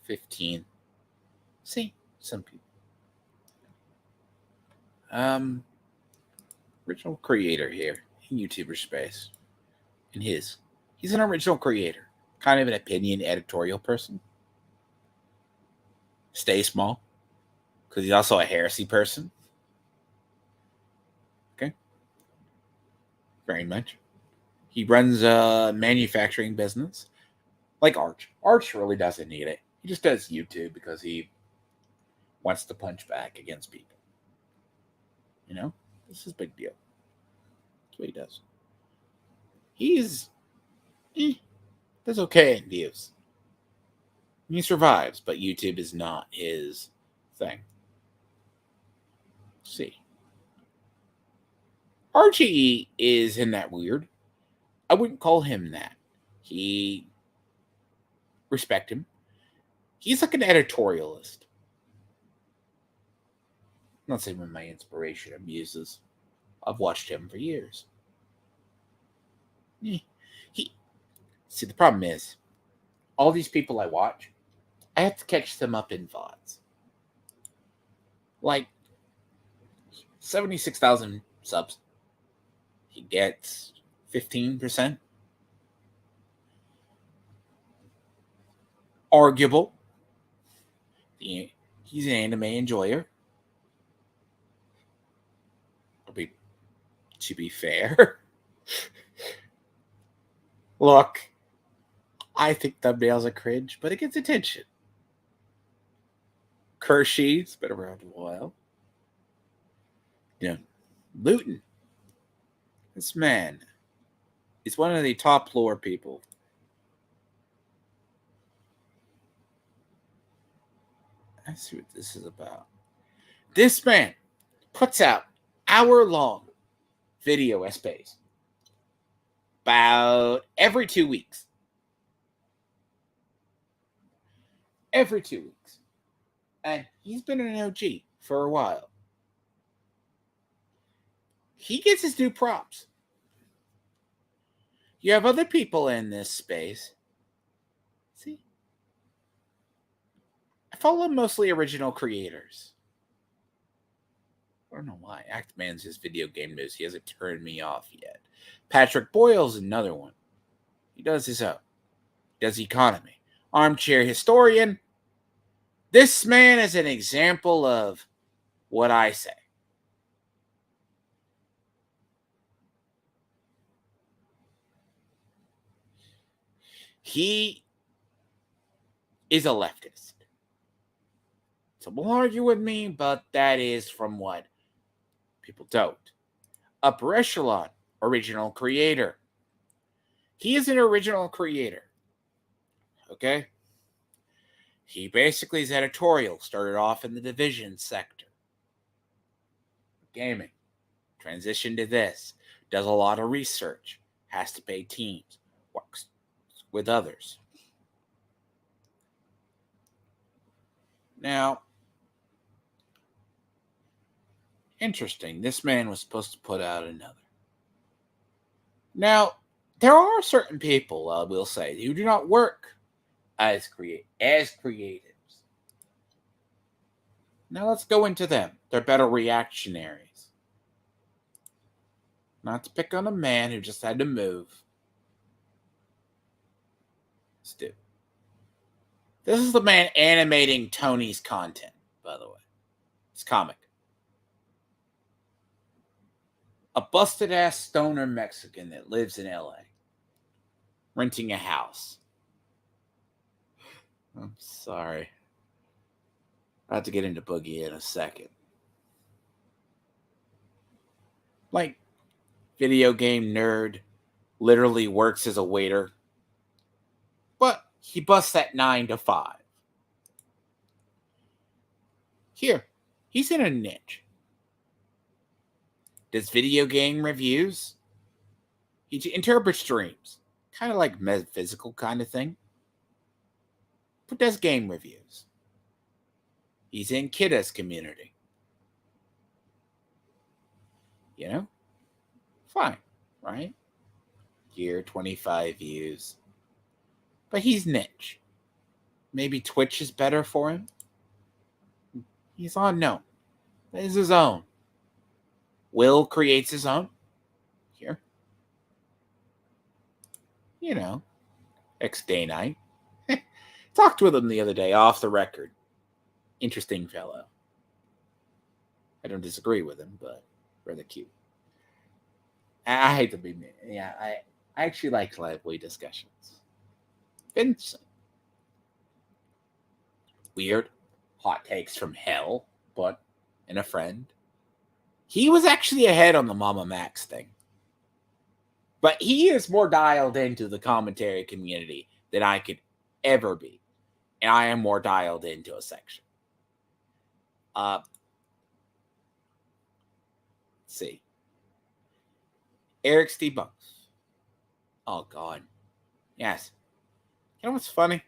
15. See, some people. Original creator here in YouTuber space. He's an original creator. Kind of an opinion editorial person. Stay small. Because he's also a heresy person. Okay. Very much. He runs a manufacturing business. Like Arch. Arch really doesn't need it. He just does YouTube because he wants to punch back against people. You know? This is a big deal. That's what he does. He's does okay in views. He survives, but YouTube is not his thing. Let's see. RGE isn't that weird. I wouldn't call him that. He respect him. He's like an editorialist. I'm not saying when my inspiration or muses. I've watched him for years. He see the problem is all these people I watch, I have to catch them up in VODs. Like 76,000 subs. He gets 15%. Arguable. He's an anime enjoyer. To be fair. Look, I think thumbnails are cringe, but it gets attention. Kershey's been around a while. Luton. This man is one of the top lore people. Let's see what this is about. This man puts out hour-long video essays about every 2 weeks. Every 2 weeks. And he's been an OG for a while. He gets his due props. You have other people in this space. See? I follow mostly original creators. I don't know why. Actman's his video game news. He hasn't turned me off yet. Patrick Boyle's another one. He does his own. He does economy. Armchair historian. This man is an example of what I say. He is a leftist. Some will argue with me, but that is from what people don't. Upper echelon, original creator. He is an original creator. Okay? He basically is editorial. Started off in the division sector. Gaming. Transitioned to this. Does a lot of research. Has to pay teams. Works with others. Now, interesting. This man was supposed to put out another. Now, there are certain people, I will say, who do not work as creatives. Now let's go into them. They're better reactionaries. Not to pick on a man who just had to move. Let's do. This is the man animating Tony's content, by the way. It's comic. A busted-ass stoner Mexican that lives in LA. Renting a house. I'm sorry. I have to get into Boogie in a second. Like, video game nerd, literally works as a waiter. But he busts at 9 to 5. Here, he's in a niche. Does video game reviews. He interprets dreams. Kind of like metaphysical kind of thing. But does game reviews. He's in Kidda's community. You know? Fine, right? Year 25 views. But he's niche. Maybe Twitch is better for him. He's unknown. This is his own. Will creates his own. Here. You know. Day night. Talked with him the other day off the record. Interesting fellow. I don't disagree with him, but rather cute. I hate to be mean. Yeah, I actually like lively discussions. Vincent. Weird. Hot takes from hell, but in a friend. He was actually ahead on the Mama Max thing. But he is more dialed into the commentary community than I could ever be. And I am more dialed into a section. Let's see. Eric's debunks. Oh, God. Yes. You know what's funny?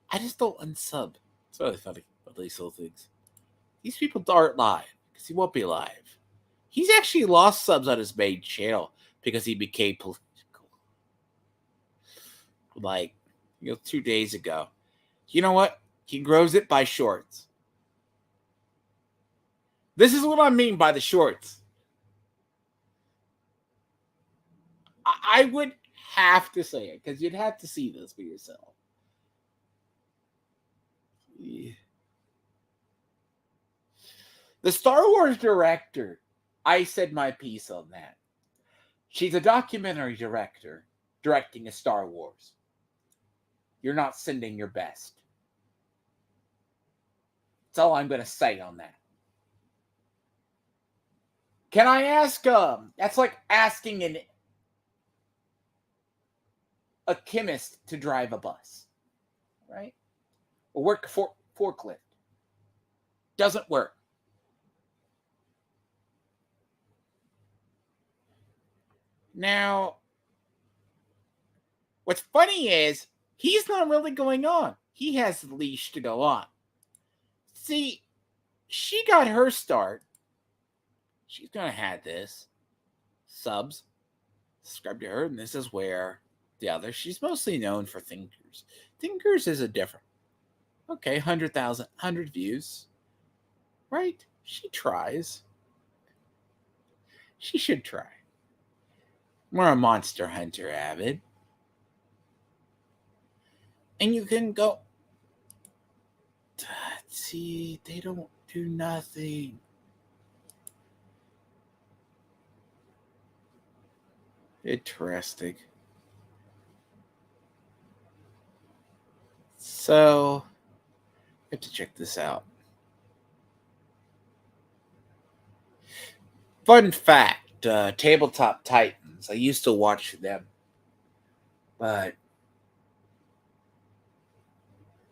I just don't unsub. It's really funny about these little things. These people aren't live because he won't be live. He's actually lost subs on his main channel because he became political. Like, 2 days ago. You know what? He grows it by shorts. This is what I mean by the shorts. I would have to say it because you'd have to see this for yourself. Yeah. The Star Wars director, I said my piece on that. She's a documentary director directing a Star Wars. You're not sending your best. That's all I'm going to say on that. Can I ask, that's like asking a chemist to drive a bus, right? Or work for forklift. Doesn't work. Now, what's funny is he's not really going on. He has the leash to go on. See, she got her start. She's going to have this. Subs. Subscribe to her, and this is where the other. She's mostly known for Thinkers. Thinkers is a different. Okay, 100,000, 100 views. Right? She tries. She should try. We're a Monster Hunter avid. And you can go. See, they don't do nothing. Interesting. So, I have to check this out. Fun fact, Tabletop Titans. I used to watch them. But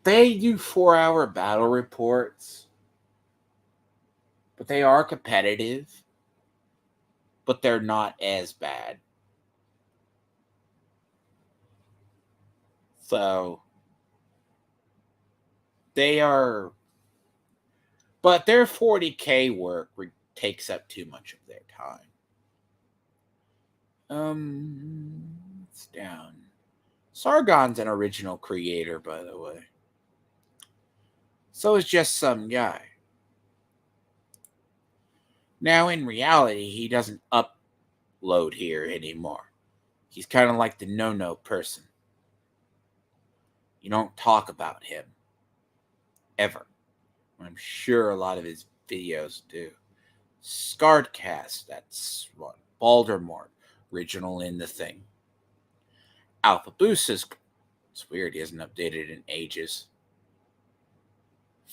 they do 4-hour battle reports. But they are competitive. But they're not as bad. So, they are. But their 40K work takes up too much of their time. It's down. Sargon's an original creator, by the way. So is just some guy. Now, in reality, he doesn't upload here anymore. He's kind of like the no-no person. You don't talk about him. Ever. I'm sure a lot of his videos do. Scarredcast, that's what. Baldermort, original in the thing. Alpha Boost is. It's weird, he hasn't updated in ages.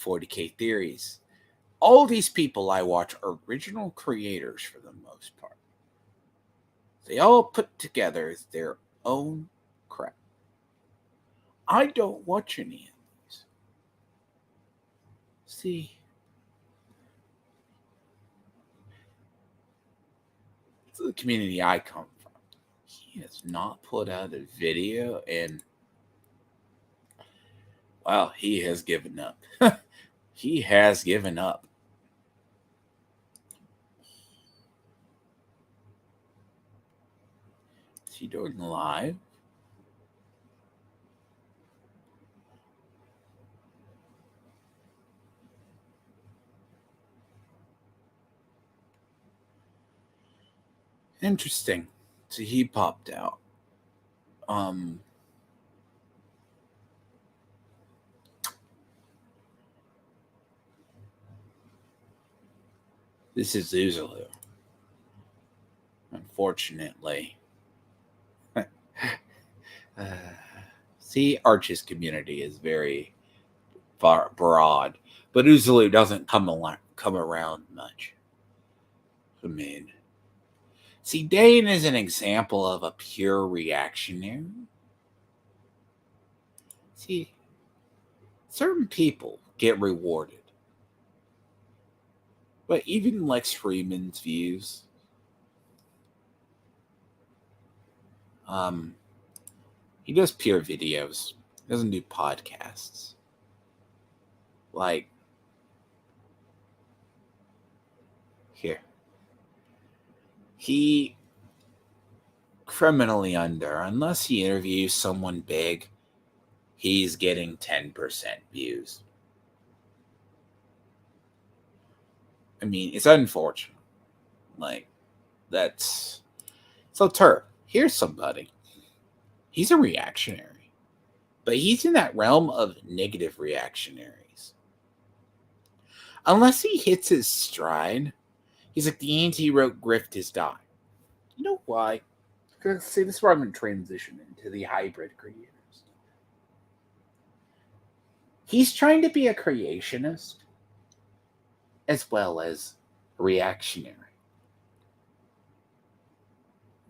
40K Theories. All these people I watch are original creators for the most part. They all put together their own crap. I don't watch any of these. See, it's the community I come from. He has not put out a video and, well, he has given up. He has given up. Is he doing live? Interesting. So he popped out. This is Uzulu. Unfortunately. See, Arch's community is very broad, but Uzulu doesn't come around much. I mean, see, Dane is an example of a pure reactionary. See, certain people get rewarded. But even Lex Freeman's views, he does pure videos. He doesn't do podcasts. Like, here. He criminally under, unless he interviews someone big, he's getting 10% views. I mean, it's unfortunate. Like, that's so Turk. Here's somebody. He's a reactionary, but he's in that realm of negative reactionaries. Unless he hits his stride, he's like the anti-rote grift is dying. You know why? Because see, this is where I'm going to transition into the hybrid creators. He's trying to be a creationist as well as a reactionary.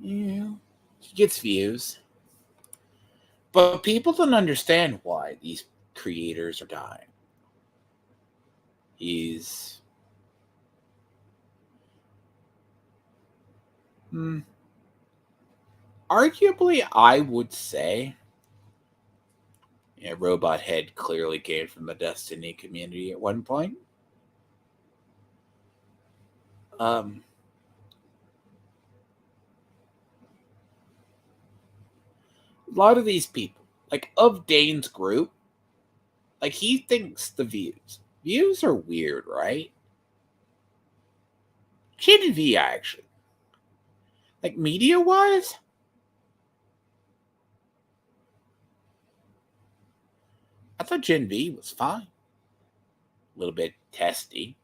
Yeah, he gets views. But people don't understand why these creators are dying. He's arguably, I would say, Robot Head clearly came from the Destiny community at one point. A lot of these people, like of Dane's group, like he thinks the views are weird, right? Gen V actually, like media wise, I thought Gen V was fine. A little bit testy.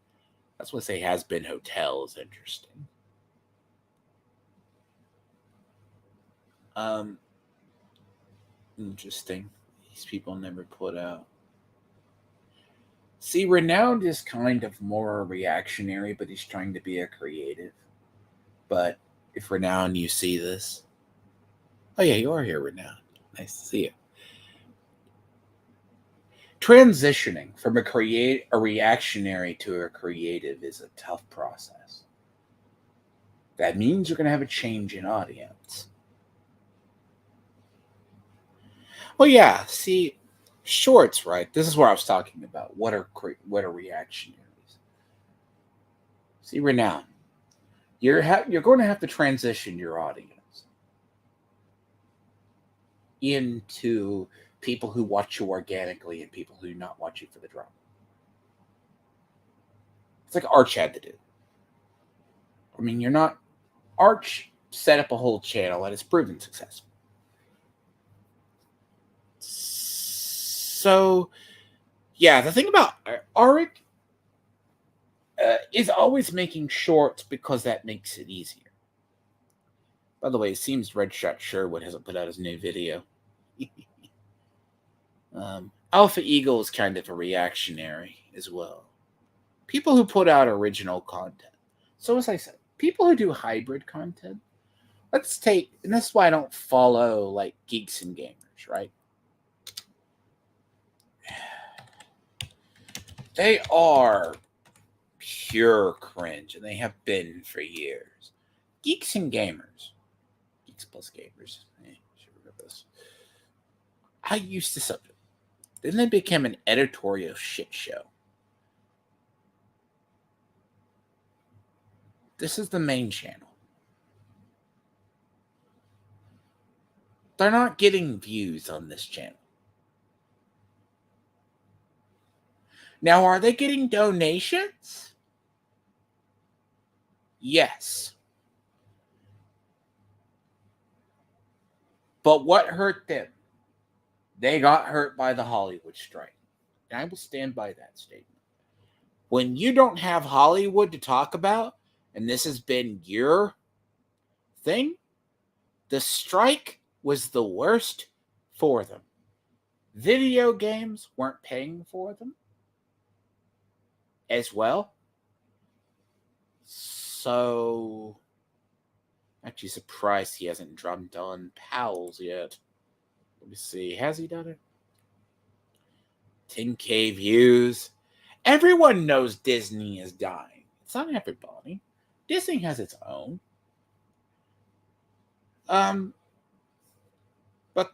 That's what say Has Been Hotel is interesting. Interesting. These people never put out. See, Renowned is kind of more reactionary, but he's trying to be a creative. But if Renowned, you see this. Oh, yeah, you are here, Renowned. Nice to see you. Transitioning from a reactionary to a creative is a tough process. That means you're going to have a change in audience. Well, yeah, see, shorts, right? This is what I was talking about. What are reactionaries? See, Renown, you're going to have to transition your audience into people who watch you organically and people who do not watch you for the drama. It's like Arch had to do. I mean, Arch set up a whole channel and it's proven successful. So, yeah, the thing about Arik is always making shorts because that makes it easier. By the way, it seems Red Shot Sherwood hasn't put out his new video. Alpha Eagle is kind of a reactionary as well. People who put out original content. So as I said, people who do hybrid content. Let's take, and this is why I don't follow like Geeks and Gamers, right? They are pure cringe, and they have been for years. Geeks and Gamers. Geeks plus Gamers. Should remember this. I used to sub it. Then they became an editorial shit show. This is the main channel. They're not getting views on this channel. Now, are they getting donations? Yes. But what hurt them? They got hurt by the Hollywood strike. And I will stand by that statement. When you don't have Hollywood to talk about, and this has been your thing, the strike was the worst for them. Video games weren't paying for them as well. So, actually surprised he hasn't done Pals yet. Let me see. Has he done it? 10K views. Everyone knows Disney is dying. It's not everybody. Disney has its own. But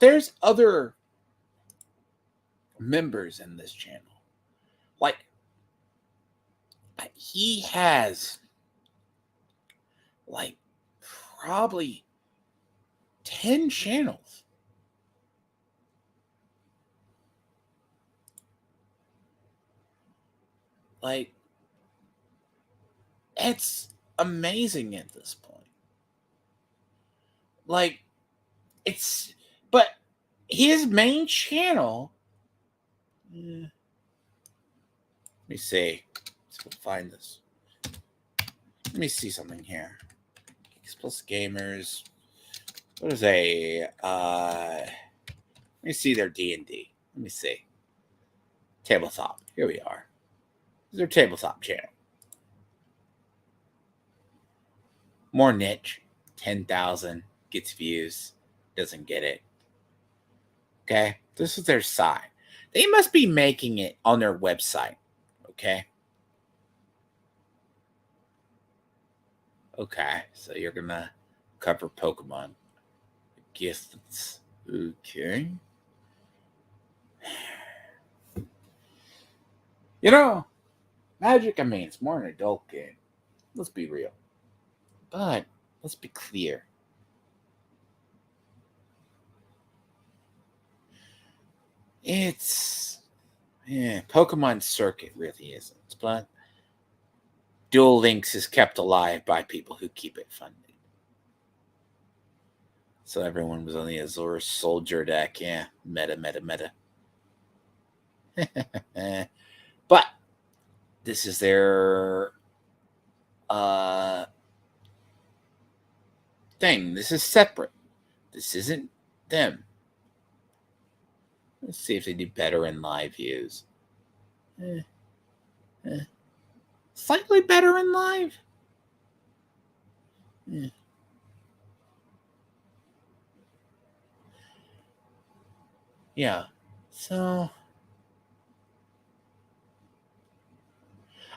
there's other members in this channel. Like, he has like probably 10 channels. Like, it's amazing at this point. Like, but his main channel. Let me see. Let's find this. Let me see something here. Geeks Plus Gamers. What is let me see their D&D. Let me see. Tabletop. Here we are. This is their tabletop channel. More niche. 10,000. Gets views. Doesn't get it. Okay? This is their side. They must be making it on their website. Okay? Okay. So you're going to cover Pokemon. I guess that's okay. You know, Magic, I mean, it's more an adult game. Let's be real. But let's be clear. Pokemon Circuit really isn't. But Duel Links is kept alive by people who keep it funded. So everyone was on the Azure Soldier deck. Yeah, meta. But this is their thing. This is separate. This isn't them. Let's see if they do better in live views. Slightly better in live. Yeah. So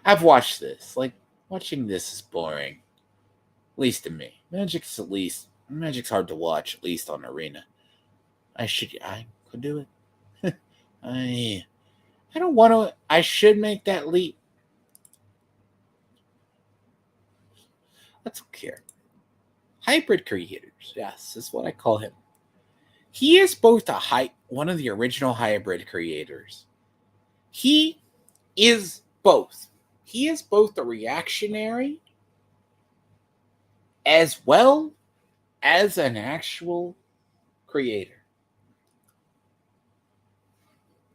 I've watched this. Like, watching this is boring. At least to me. Magic's hard to watch, at least on Arena. I could do it. I don't want to. I should make that leap. Let's look here. Hybrid creators. Yes, that's what I call him. He is both one of the original hybrid creators. He is both. He is both a reactionary as well as an actual creator.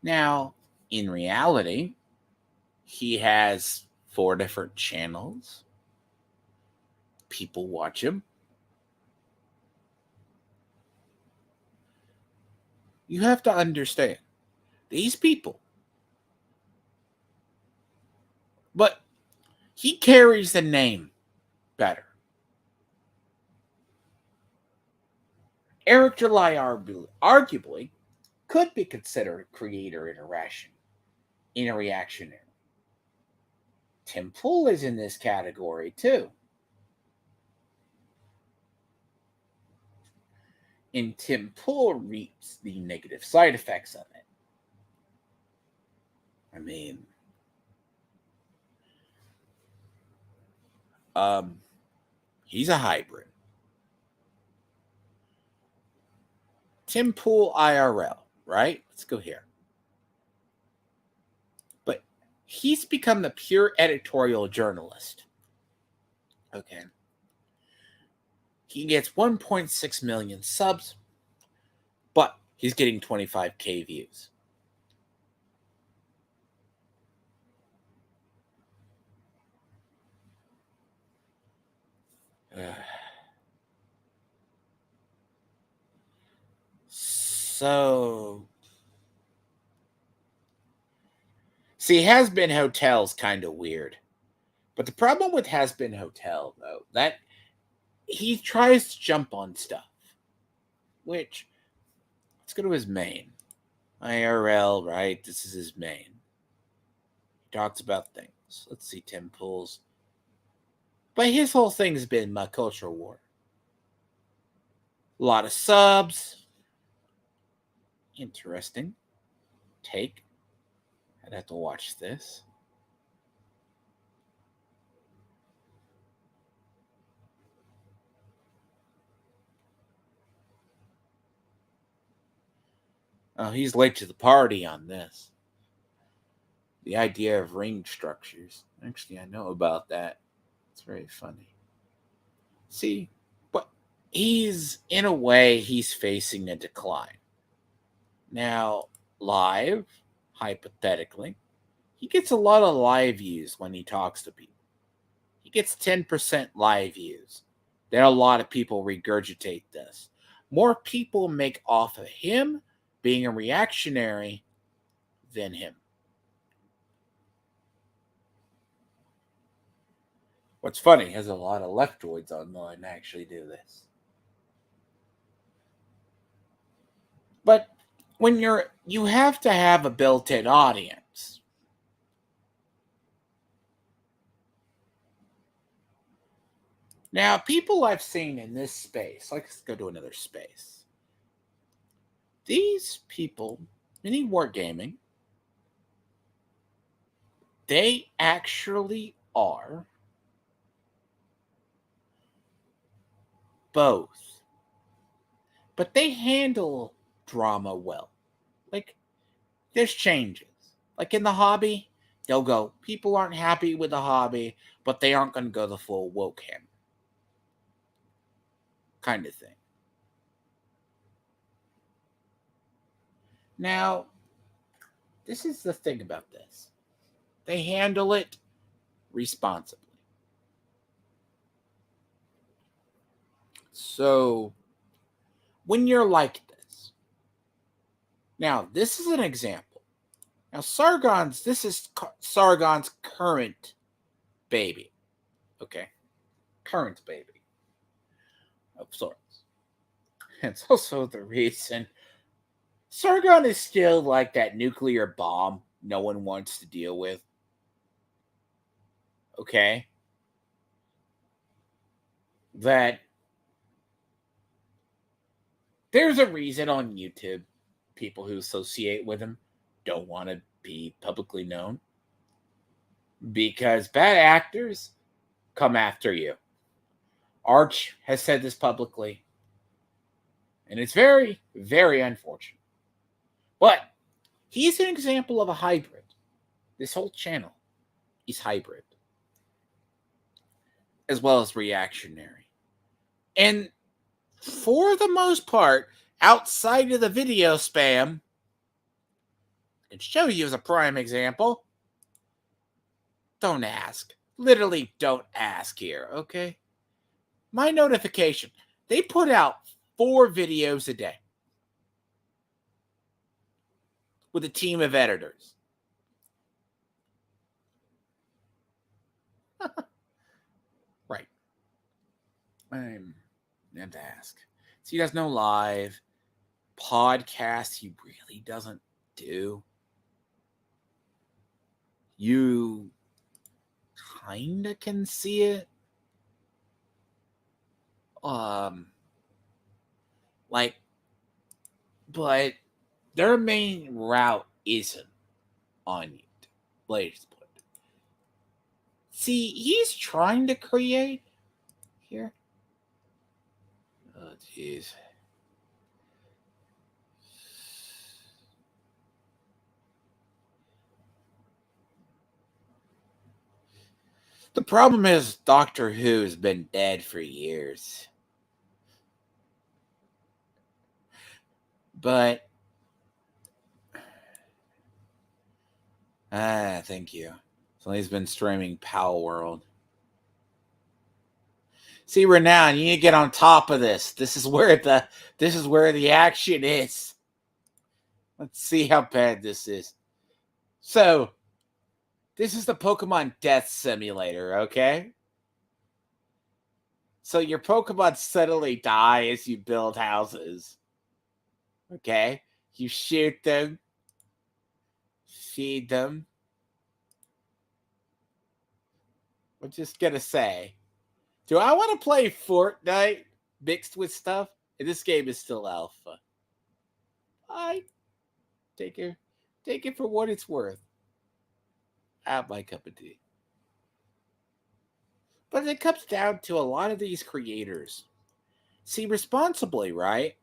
Now, in reality, he has 4 different channels. People watch him. You have to understand, these people. But he carries the name better. Eric July arguably could be considered a creator in a reactionary. Tim Pool is in this category too. And Tim Pool reaps the negative side effects of it. I mean, he's a hybrid. Tim Pool IRL, right? Let's go here. But he's become the pure editorial journalist. Okay. He gets 1.6 million subs, but he's getting 25K views. So, see, Has Been Hotel's kind of weird But the problem with Has Been Hotel, though, that he tries to jump on stuff, which, let's go to his main. IRL, right? This is his main. He talks about things. Let's see, Tim Pools. But his whole thing's been my culture war. A lot of subs. Interesting take. I'd have to watch this. Oh, he's late to the party on this. The idea of ring structures. Actually, I know about that. It's very funny. See, but in a way, he's facing a decline. Now, live, hypothetically, he gets a lot of live views when he talks to people. He gets 10% live views. Then a lot of people regurgitate this. More people make off of him being a reactionary than him. What's funny is a lot of leftoids online actually do this. But when you have to have a built-in audience. Now, people I've seen in this space, let's go to another space. These people, in wargaming, they actually are both. But they handle drama well. Like, there's changes. Like in the hobby, they'll go, people aren't happy with the hobby, but they aren't going to go the full woke ham. Kind of thing. Now, this is the thing about this. They handle it responsibly. So, when you're like this, now this is an example. Now, this is Sargon's current baby. Okay? Current baby of sorts. It's also the reason Sargon is still like that nuclear bomb no one wants to deal with. Okay? That there's a reason on YouTube people who associate with him don't want to be publicly known. Because bad actors come after you. Arch has said this publicly. And it's very, very unfortunate. But he's an example of a hybrid. This whole channel is hybrid. As well as reactionary. And for the most part, outside of the video spam, I can show you as a prime example. Don't ask. Literally don't ask here, okay? My notification. They put out 4 videos a day. With a team of editors. Right. I'm going to ask. So he does no live. Podcast he really doesn't do. You kinda can see it. But their main route isn't on YouTube. Latest point. See, he's trying to create here. Oh, jeez. The problem is Doctor Who has been dead for years. But thank you. So he's been streaming Power World. See, Renown, you need to get on top of this. This is where the action is. Let's see how bad this is. So, This is the Pokemon Death Simulator, okay? So your Pokemon suddenly die as you build houses. Okay? You shoot them, feed them. I'm just gonna say, do I want to play Fortnite mixed with stuff? And this game is still alpha. I take it for what it's worth. Not my cup of tea. But it comes down to a lot of these creators. See, responsibly, right?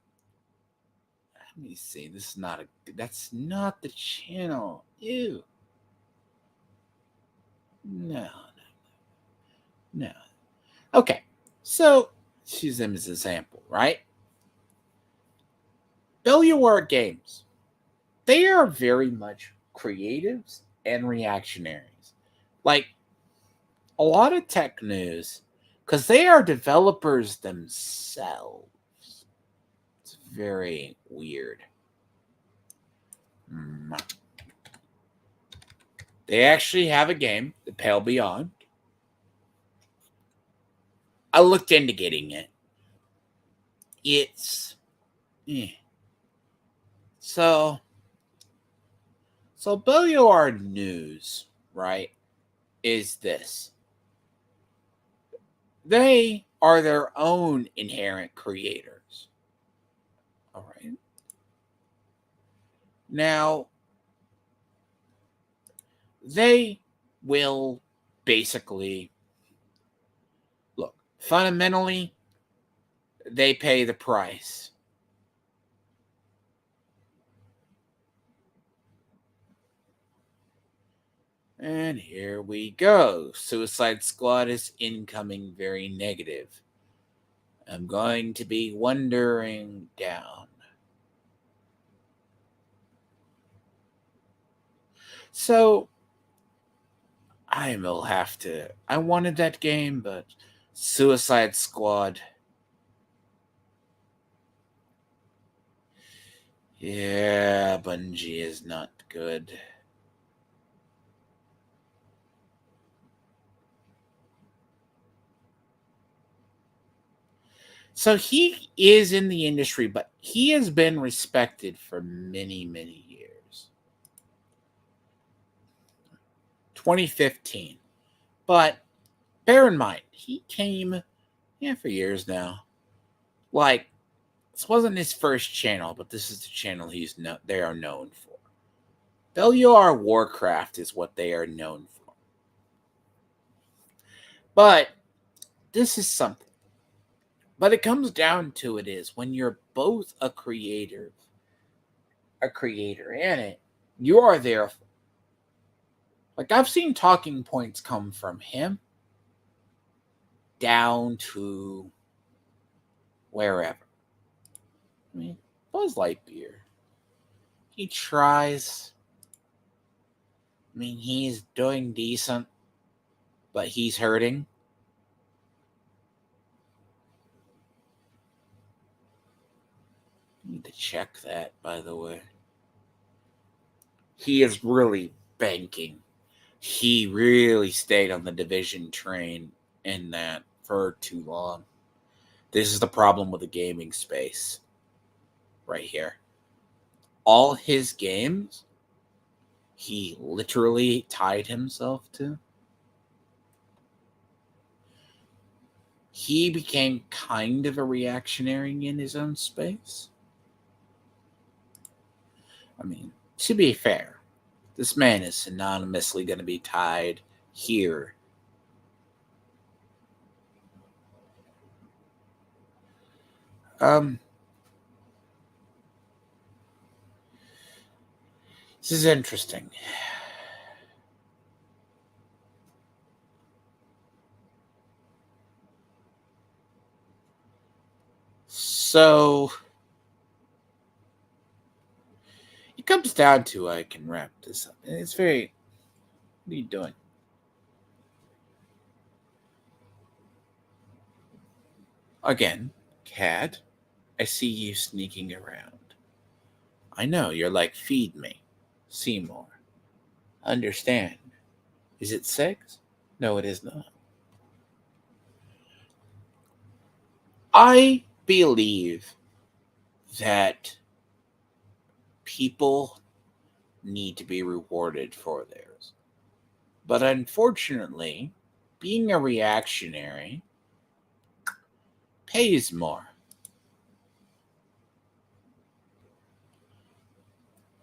Let me see. This is not a. That's not the channel. Ew. No, no. Okay. So, use them as an example, right? Bellwar Games. They are very much creatives and reactionaries. Like, a lot of tech news, because they are developers themselves. It's very weird. They actually have a game, The Pale Beyond. I looked into getting it. It's so Bellwar News, right? Is this? They are their own inherent creators. All right. Now, they will basically look, fundamentally, they pay the price. And here we go. Suicide Squad is incoming very negative. I'm going to be wandering down. So, I will have to. I wanted that game, but Suicide Squad. Yeah, Bungie is not good. So he is in the industry, but he has been respected for many, many years. 2015. But bear in mind, he came for years now. Like, this wasn't his first channel, but this is the channel they are known for. Bellwar Warcraft is what they are known for. But this is something. But it comes down to it is when you're both a creator in it, you are there. Like, I've seen talking points come from him down to wherever. I mean, Buzz Lightyear. He tries. I mean, he's doing decent, but he's hurting. I need to check that, by the way. He is really banking. He really stayed on the Division train in that for too long. This is the problem with the gaming space right here. All his games, he literally tied himself to. He became kind of a reactionary in his own space. I mean, to be fair, this man is synonymously going to be tied here. This is interesting. So it comes down to, I can wrap this up. It's very, what are you doing? Again, cat, I see you sneaking around. I know, you're like, feed me. Seymour. Understand. Is it 6? No, it is not. I believe that people need to be rewarded for theirs. But unfortunately, being a reactionary pays more.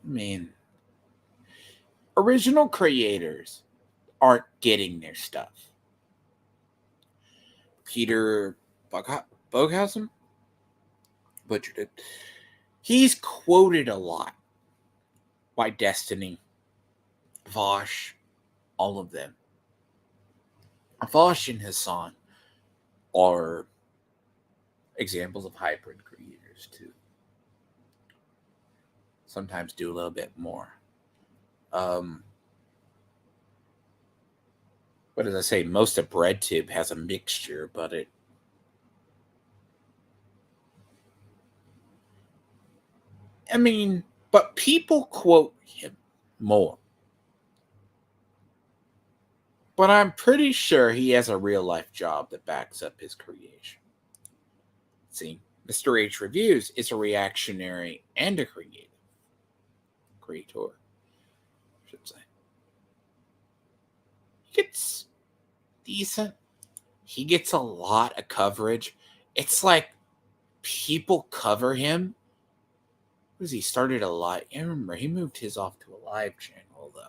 I mean, original creators aren't getting their stuff. Peter Boghausen butchered it. He's quoted a lot by Destiny, Vosh, all of them. Vosh and Hassan are examples of hybrid creators too. Sometimes do a little bit more. What did I say? Most of BreadTube has a mixture, but but people quote him more. But I'm pretty sure he has a real life job that backs up his creation. See, Mr. H Reviews is a reactionary and a creator, I should say. He gets decent. He gets a lot of coverage. It's like people cover him. He started a live. I remember he moved his off to a live channel though.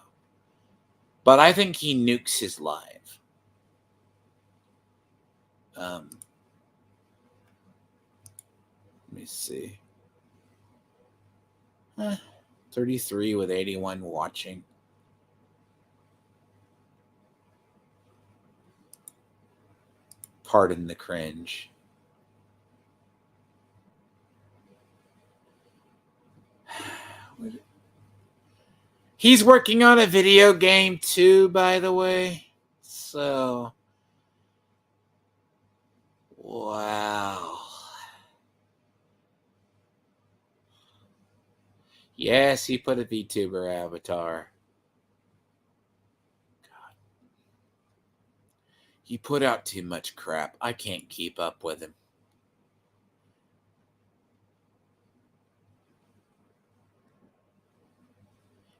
But I think he nukes his live. Let me see. 33 with 81 watching. Pardon the cringe. He's working on a video game too, by the way. So, wow. Yes, he put a VTuber avatar. God. He put out too much crap. I can't keep up with him.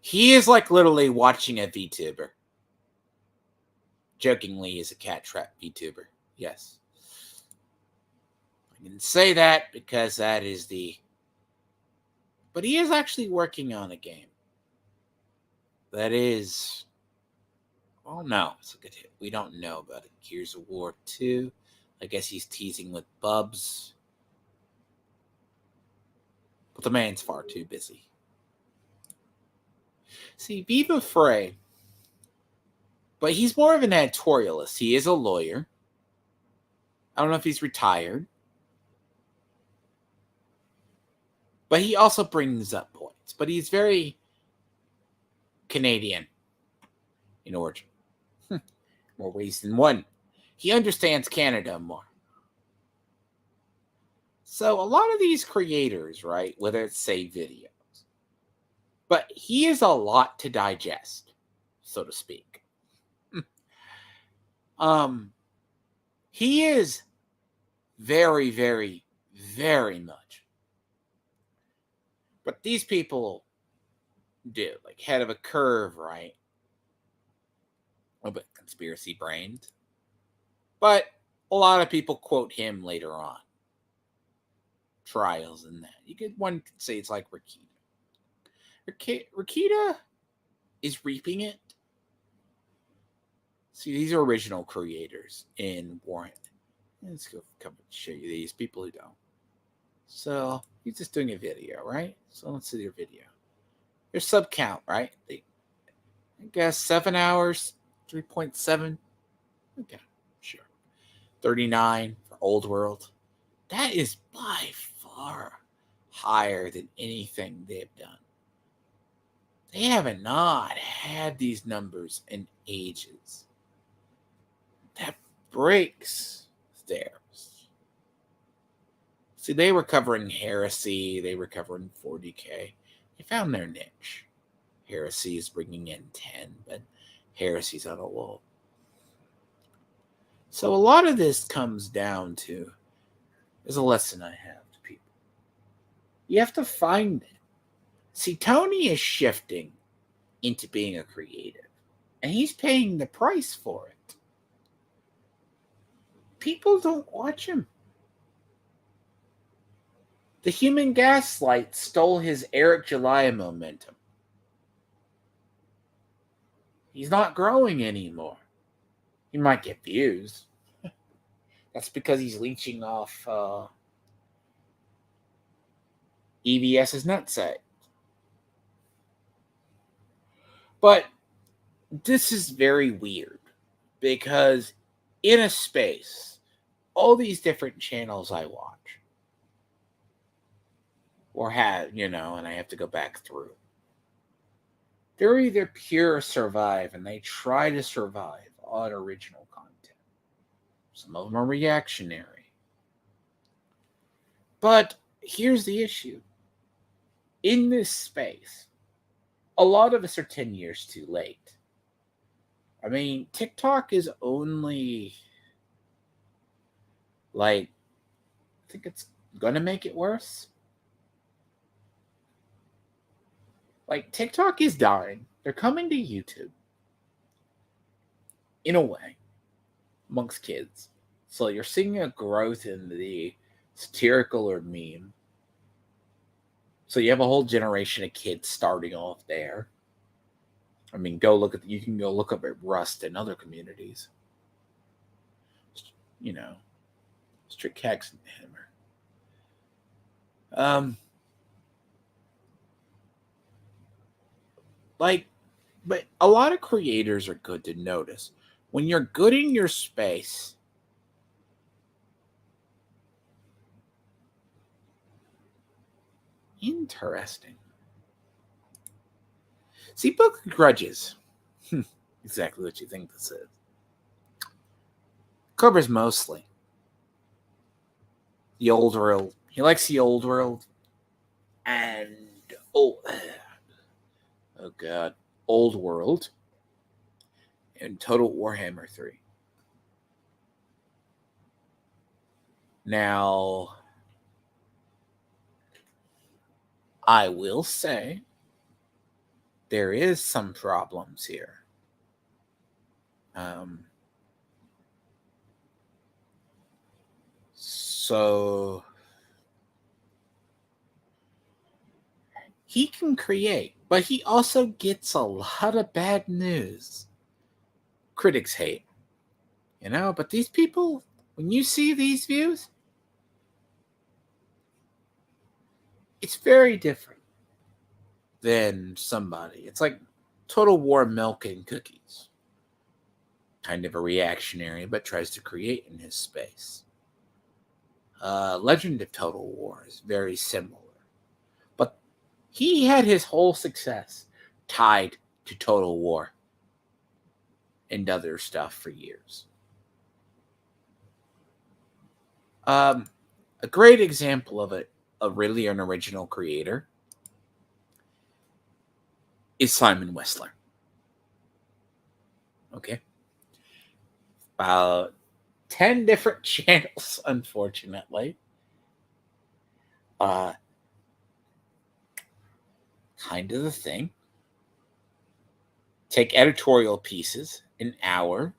He is like literally watching a VTuber. Jokingly, he's a cat trap VTuber. Yes. I can say that because that is the... But he is actually working on a game. That is... Oh, no. It's a good hit. We don't know about it. Gears of War 2. I guess he's teasing with Bubs. But the man's far too busy. See, Viva Frey... But he's more of an editorialist. He is a lawyer. I don't know if he's retired. But he also brings up points. But he's very Canadian in origin. More ways than one. He understands Canada more. So a lot of these creators, right, whether it's, say, videos, but he is a lot to digest, so to speak. He is very, very, very much. But these people do, like, head of a curve, right? A little bit conspiracy brained. But a lot of people quote him later on. Trials and that. One could say it's like Rakita. Rakita is reaping it. See, these are original creators in Warren. Let's go come and show you these people who don't. So he's just doing a video, right? So let's see their video. Their sub count, right? I guess 7 hours, 3.7. Okay, sure. 39 for Old World. That is by far higher than anything they've done. They have not had these numbers in ages. That breaks theirs. See, they were covering heresy. They were covering 40K. They found their niche. Heresy is bringing in 10, but heresies on a wall. So a lot of this comes down to, is a lesson I have to people. You have to find it. See, Tony is shifting into being a creative, and he's paying the price for it. People don't watch him. The human gaslight stole his Eric July momentum. He's not growing anymore. He might get views. That's because he's leeching off EVS's nutsack. But this is very weird because in a space, all these different channels I watch or have, and I have to go back through, they're either pure survive and they try to survive on original content. Some of them are reactionary. But here's the issue. In this space, a lot of us are 10 years too late. I mean, TikTok is only, I think it's going to make it worse. TikTok is dying. They're coming to YouTube. In a way, amongst kids. So you're seeing a growth in the satirical or meme. So you have a whole generation of kids starting off there. I mean, you can go look up at Rust and other communities. Strict Cax and Hammer. But a lot of creators are good to notice. When you're good in your space, interesting. See, Book of Grudges. Exactly what you think this is. Covers mostly the old world. He likes the old world. And, oh God, old world. And Total Warhammer 3. Now, I will say there is some problems here. So he can create, but he also gets a lot of bad news. Critics hate, but these people, when you see these views, it's very different than somebody. It's like Total War milk and cookies. Kind of a reactionary, but tries to create in his space. Legend of Total War is very similar. But he had his whole success tied to Total War and other stuff for years. A great example of it, really an original creator, is Simon Wessler. Okay. About 10 different channels, unfortunately. Kind of the thing. Take editorial pieces, an hour.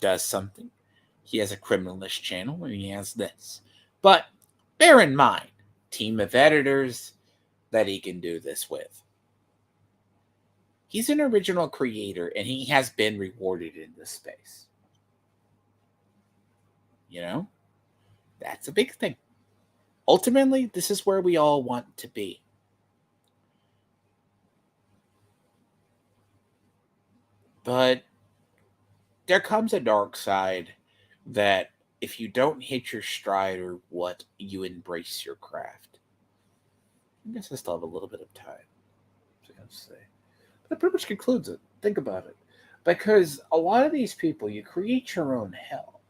Does something. He has a criminalist channel and he has this. But bear in mind, team of editors that he can do this with. He's an original creator and he has been rewarded in this space. That's a big thing. Ultimately, this is where we all want to be. But there comes a dark side that if you don't hit your stride or what, you embrace your craft. I guess I still have a little bit of time. I have to say. That pretty much concludes it. Think about it. Because a lot of these people, you create your own hell.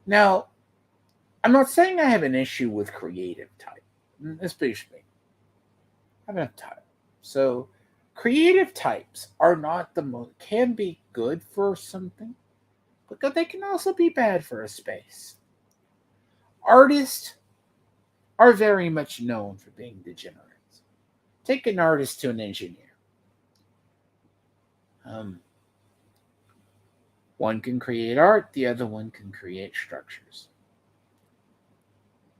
Now, I'm not saying I have an issue with creative type, especially. have enough time. So, creative types are not the most, can be good for something, but they can also be bad for a space. Artists are very much known for being degenerates. Take an artist to an engineer. Um, One can create art, the other one can create structures.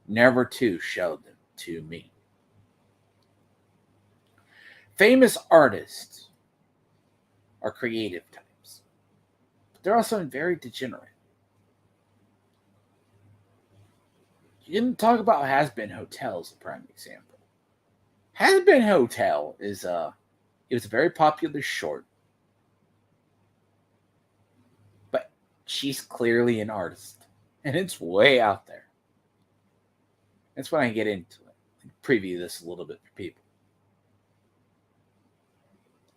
Never two showed them to me. Famous artists are creative types, but they're also very degenerate. You didn't talk about Has Been Hotel as a prime example. Has Been Hotel is it was a very popular short, but she's clearly an artist, and it's way out there. That's when I get into it. Preview this a little bit for people.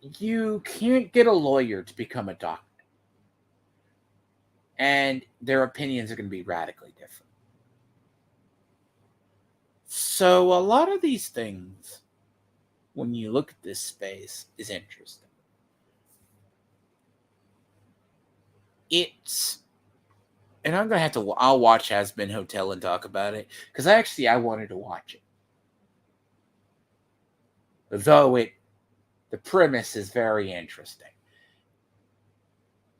You can't get a lawyer to become a doctor, and their opinions are going to be radically different. So a lot of these things, when you look at this space, is interesting. It's, and I'm gonna have to. I'll watch Has Been Hotel and talk about it because I wanted to watch it, though the premise is very interesting.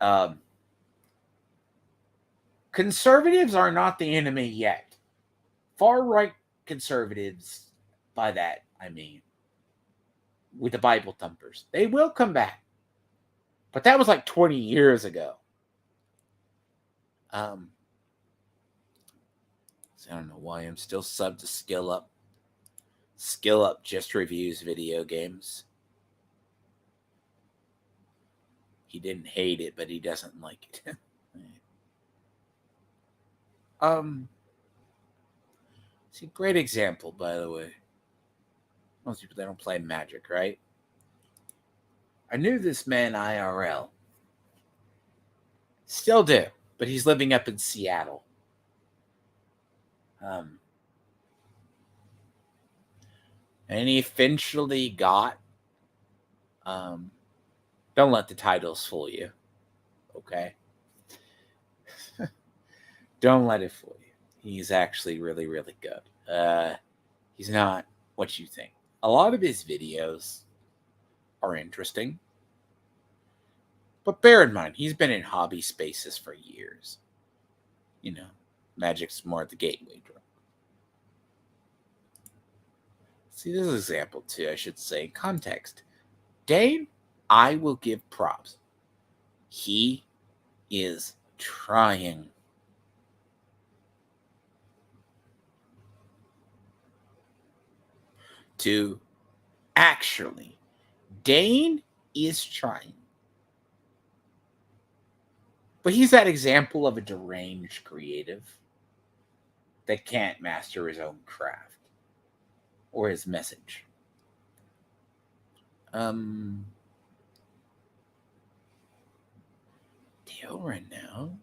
Um, Conservatives are not the enemy yet. Far right conservatives, by that I mean, with the Bible thumpers, they will come back, but that was like 20 years ago. So I don't know why I'm still subbed to Skill Up. Skill Up just reviews video games. He didn't hate it, but he doesn't like it. It's a great example, by the way. Most people, they don't play Magic, right? I knew this man IRL. Still do, but he's living up in Seattle. And he eventually got. Don't let the titles fool you, okay? Don't let it fool you. He's actually really, really good. He's not what you think. A lot of his videos are interesting, but bear in mind, he's been in hobby spaces for years. You know, Magic's more the gateway drug. See, this is an example too, I should say. Context. Dane, I will give props. He is trying. To actually, Dane is trying. But he's that example of a deranged creative that can't master his own craft or his message. Deal right now.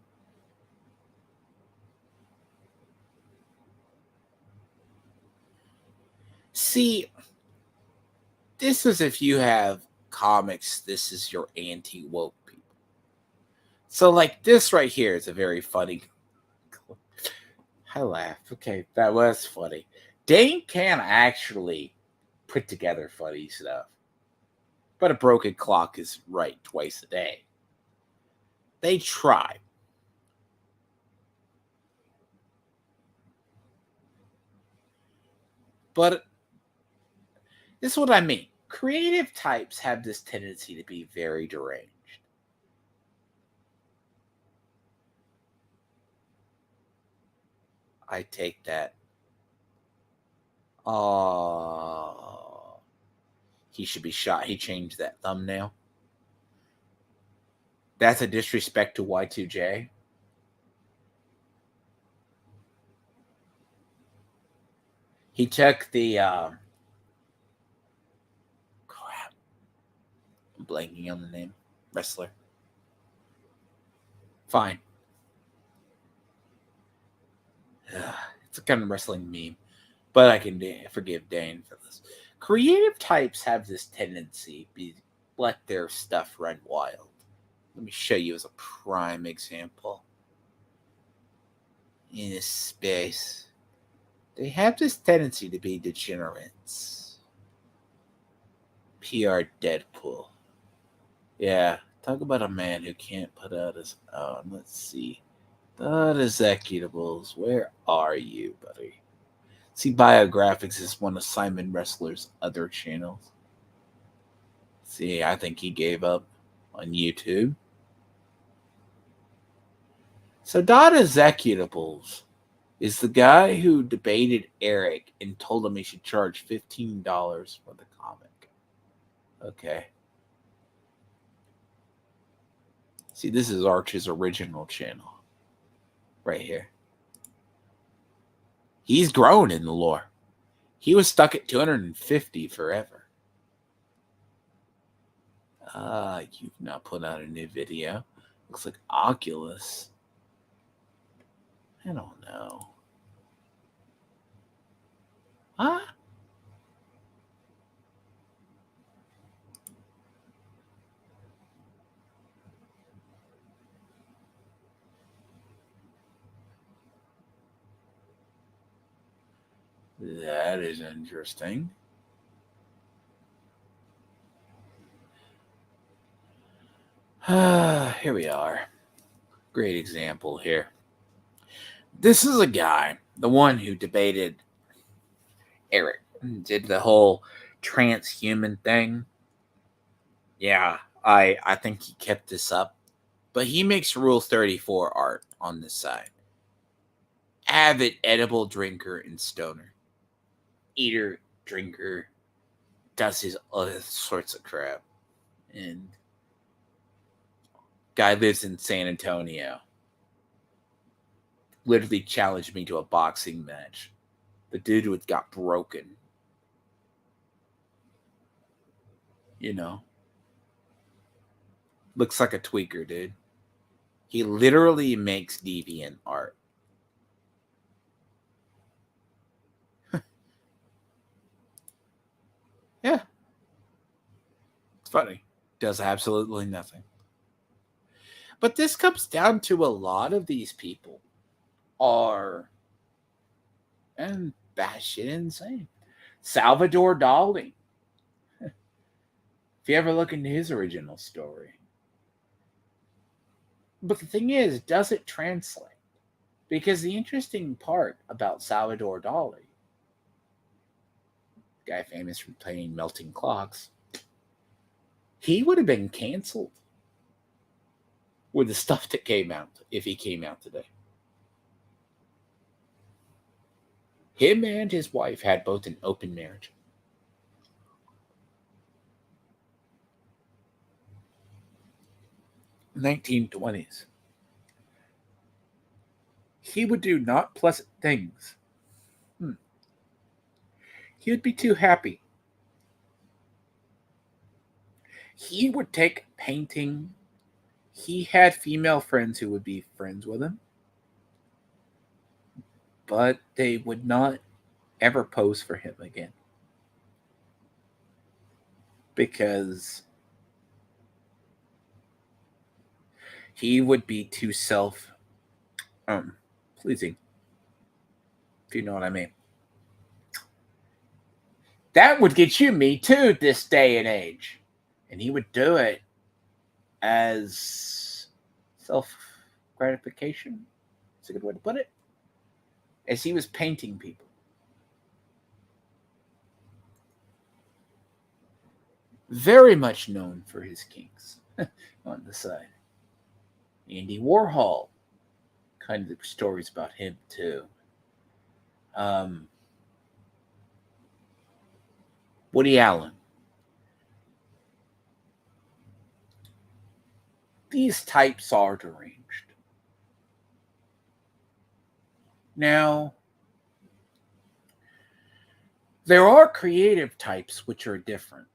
See, this is if you have comics, this is your anti-woke people. So, like, this right here is a very funny. I laugh. Okay, that was funny. Dane can actually put together funny stuff. But a broken clock is right twice a day. They try. But this is what I mean. Creative types have this tendency to be very deranged. I take that. Oh, he should be shot. He changed that thumbnail. That's a disrespect to Y2J. He took the crap. I'm blanking on the name. Wrestler. Fine. It's a kind of wrestling meme, but I can forgive Dane for this. Creative types have this tendency to let their stuff run wild. Let me show you as a prime example. In this space, they have this tendency to be degenerates. PR Deadpool. Yeah, talk about a man who can't put out his own. Let's see. The executables. Where are you, buddy? See, Biographics is one of Simon Wrestler's other channels. See, I think he gave up on YouTube. So, Executables is the guy who debated Eric and told him he should charge $15 for the comic. Okay. See, this is Arch's original channel. Right here. He's grown in the lore. He was stuck at 250 forever. You've not put out a new video. Looks like Oculus. I don't know. Huh? That is interesting. Here we are. Great example here. This is a guy, the one who debated Eric, did the whole transhuman thing. Yeah, I think he kept this up. But he makes Rule 34 art on this side. Avid edible drinker and stoner. Eater, drinker, does his other sorts of crap. And guy lives in San Antonio. Literally challenged me to a boxing match. The dude got broken. You know. Looks like a tweaker, dude. He literally makes deviant art. Yeah. It's funny. Does absolutely nothing. But this comes down to a lot of these people are and batshit insane. Salvador Dali. If you ever look into his original story. But the thing is, does it translate? Because the interesting part about Salvador Dali, guy famous for playing melting clocks, he would have been canceled with the stuff that came out if he came out today. Him and his wife had both an open marriage. In the 1920s. He would do not pleasant things. He would be too happy. He would take painting. He had female friends who would be friends with him, but they would not ever pose for him again because he would be too self pleasing, if you know what I mean. That would get you me too this day and age. And he would do it as self gratification. That's a good way to put it. As he was painting people. Very much known for his kinks on the side. Andy Warhol. Kind of stories about him too. Woody Allen. These types are deranged. Now, there are creative types which are different.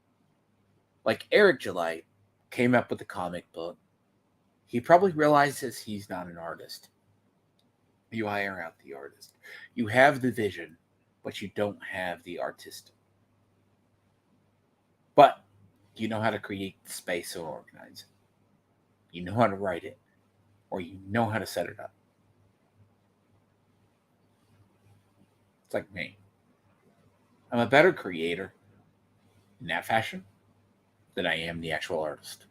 Like Eric Gillette came up with a comic book. He probably realizes he's not an artist. You hire out the artist. You have the vision, but you don't have the artist. But you know how to create space or organize it. You know how to write it, or you know how to set it up. It's like me. I'm a better creator in that fashion than I am the actual artist.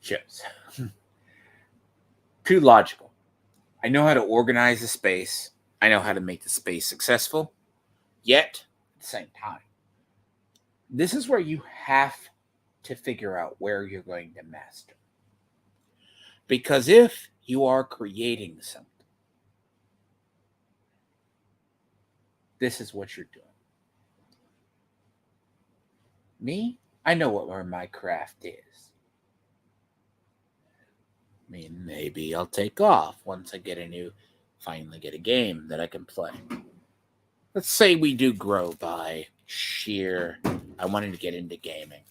Shows. Too logical. I know how to organize a space. I know how to make the space successful. Yet, at the same time, this is where you have to figure out where you're going to master. Because if you are creating something, this is what you're doing. Me, I know where my craft is. I mean, maybe I'll take off once I finally get a game that I can play. Let's say we do grow by sheer, I wanted to get into gaming.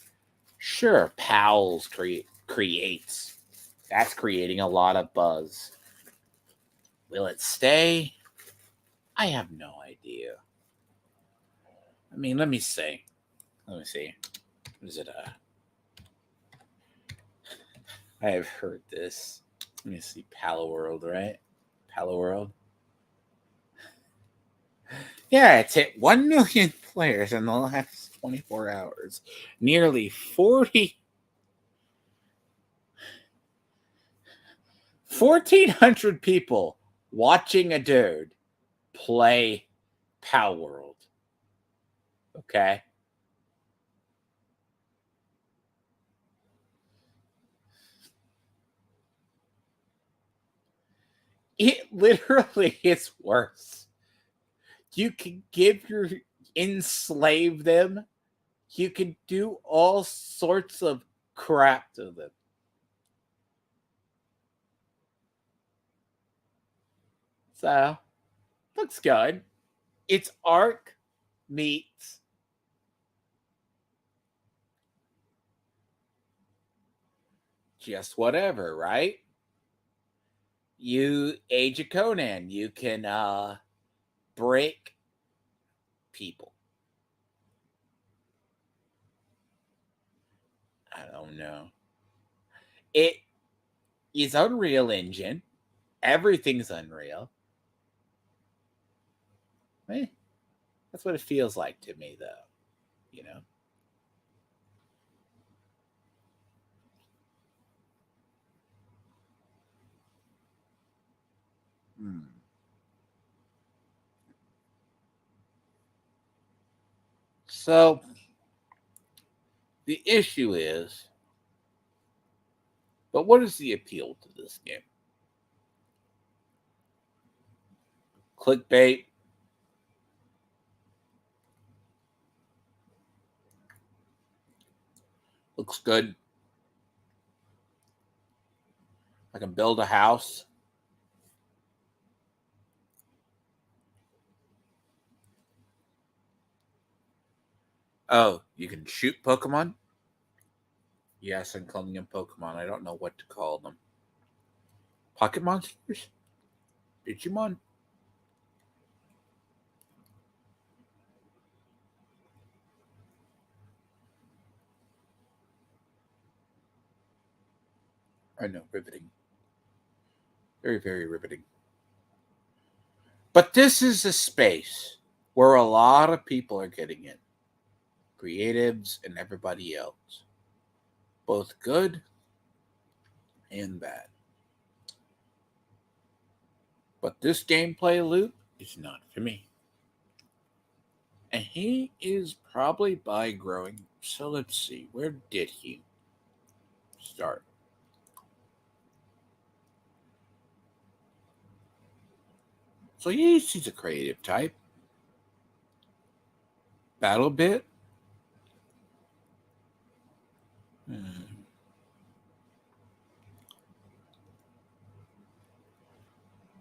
Sure, Pals creates. That's creating a lot of buzz. Will it stay? I have no idea. I mean, let me see. What is it? I have heard this. Let me see. Palo World, right? Palo World. Yeah, it's hit 1 million players in the last 24 hours. Nearly 1,400 people watching a dude play Pal World. Okay? It literally is worse. You can enslave them. You can do all sorts of crap to them. So, looks good. It's Ark meets just whatever, right? You Age of Conan, you can break people. I don't know. It is Unreal Engine. Everything's Unreal. Eh, that's what it feels like to me, though. You know? Hmm. So, the issue is, but what is the appeal to this game? Clickbait. Looks good. I can build a house. Oh, you can shoot Pokemon? Yes, I'm calling them Pokemon. I don't know what to call them. Pocket monsters? Digimon? I know, riveting. Very, very riveting. But this is a space where a lot of people are getting in. Creatives and everybody else. Both good and bad. But this gameplay loop is not for me. And he is probably by growing. So let's see, where did he start? So he's a creative type. Battle bit. Hmm.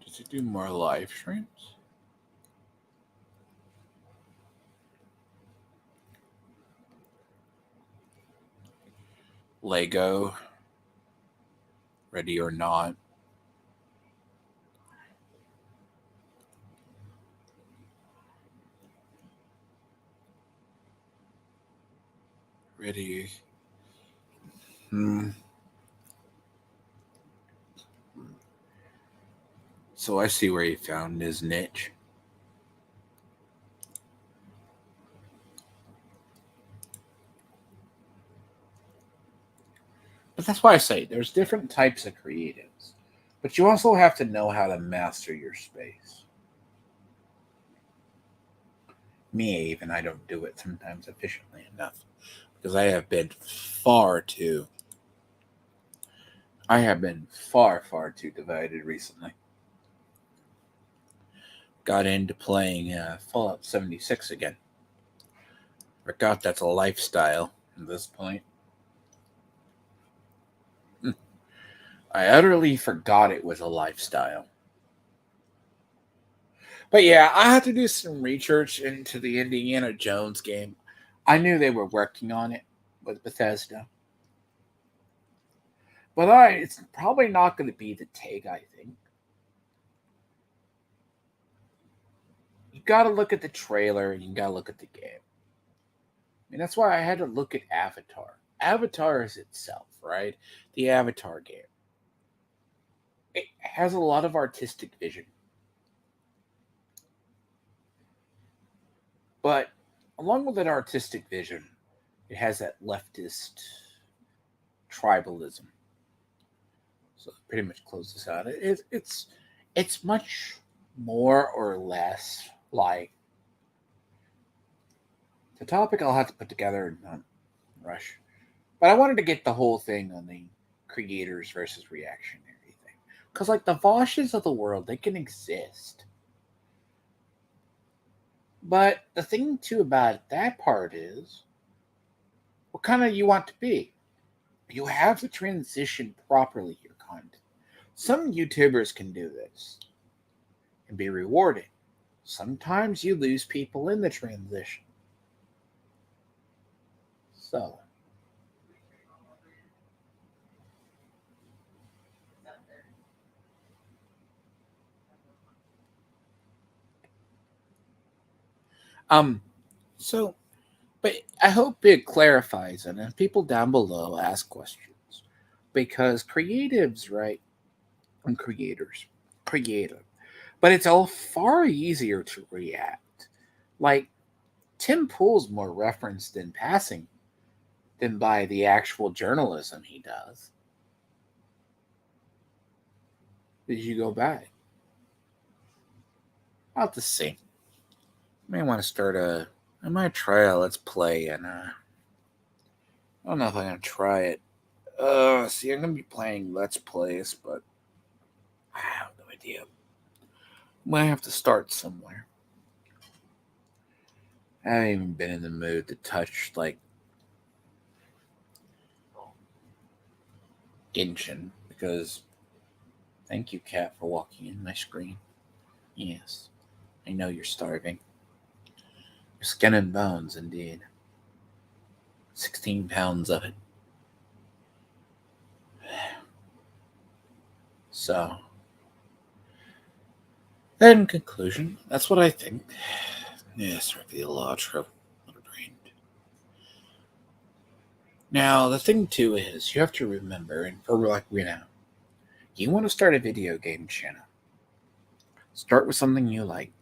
Does he do more live streams? Lego. Ready or not. ready. So I see where he found his niche. But that's why I say there's different types of creatives. But you also have to know how to master your space. Me, even I don't do it sometimes efficiently enough. Because I have been far too far too divided recently. Got into playing Fallout 76 again. Forgot that's a lifestyle at this point. I utterly forgot it was a lifestyle. But yeah, I had to do some research into the Indiana Jones game. I knew they were working on it with Bethesda. But it's probably not going to be the take, I think. You got to look at the trailer and you got to look at the game. And that's why I had to look at Avatar. Avatar is itself, right? The Avatar game. It has a lot of artistic vision. But along with that artistic vision, it has that leftist tribalism. So it pretty much closes out. It's much more or less like the topic I'll have to put together and not rush. But I wanted to get the whole thing on the creators versus reactionary thing. Because like the Voshes of the world, they can exist. But the thing too about that part is what kind of you want to be. You have to transition properly your content. Some YouTubers can do this and be rewarding. Sometimes you lose people in the transition. So, um, so, but I hope it clarifies it, and people down below ask questions because creatives, right, and creative, but it's all far easier to react. Like Tim Pool's more referenced in passing than by the actual journalism he does. Did you go back? I'll have to see. I may want to start a. I might try a let's play, and I don't know if I'm gonna try it. See, I'm gonna be playing let's plays, but I have no idea. Might have to start somewhere. I haven't even been in the mood to touch like Genshin because thank you, cat, for walking in my screen. Yes, I know you're starving. Your skin and bones, indeed. 16 pounds of it. So, then in conclusion, that's what I think. Yes, reveal law, true. Now, the thing too is, you have to remember, and for like we know, you want to start a video game channel. Start with something you like,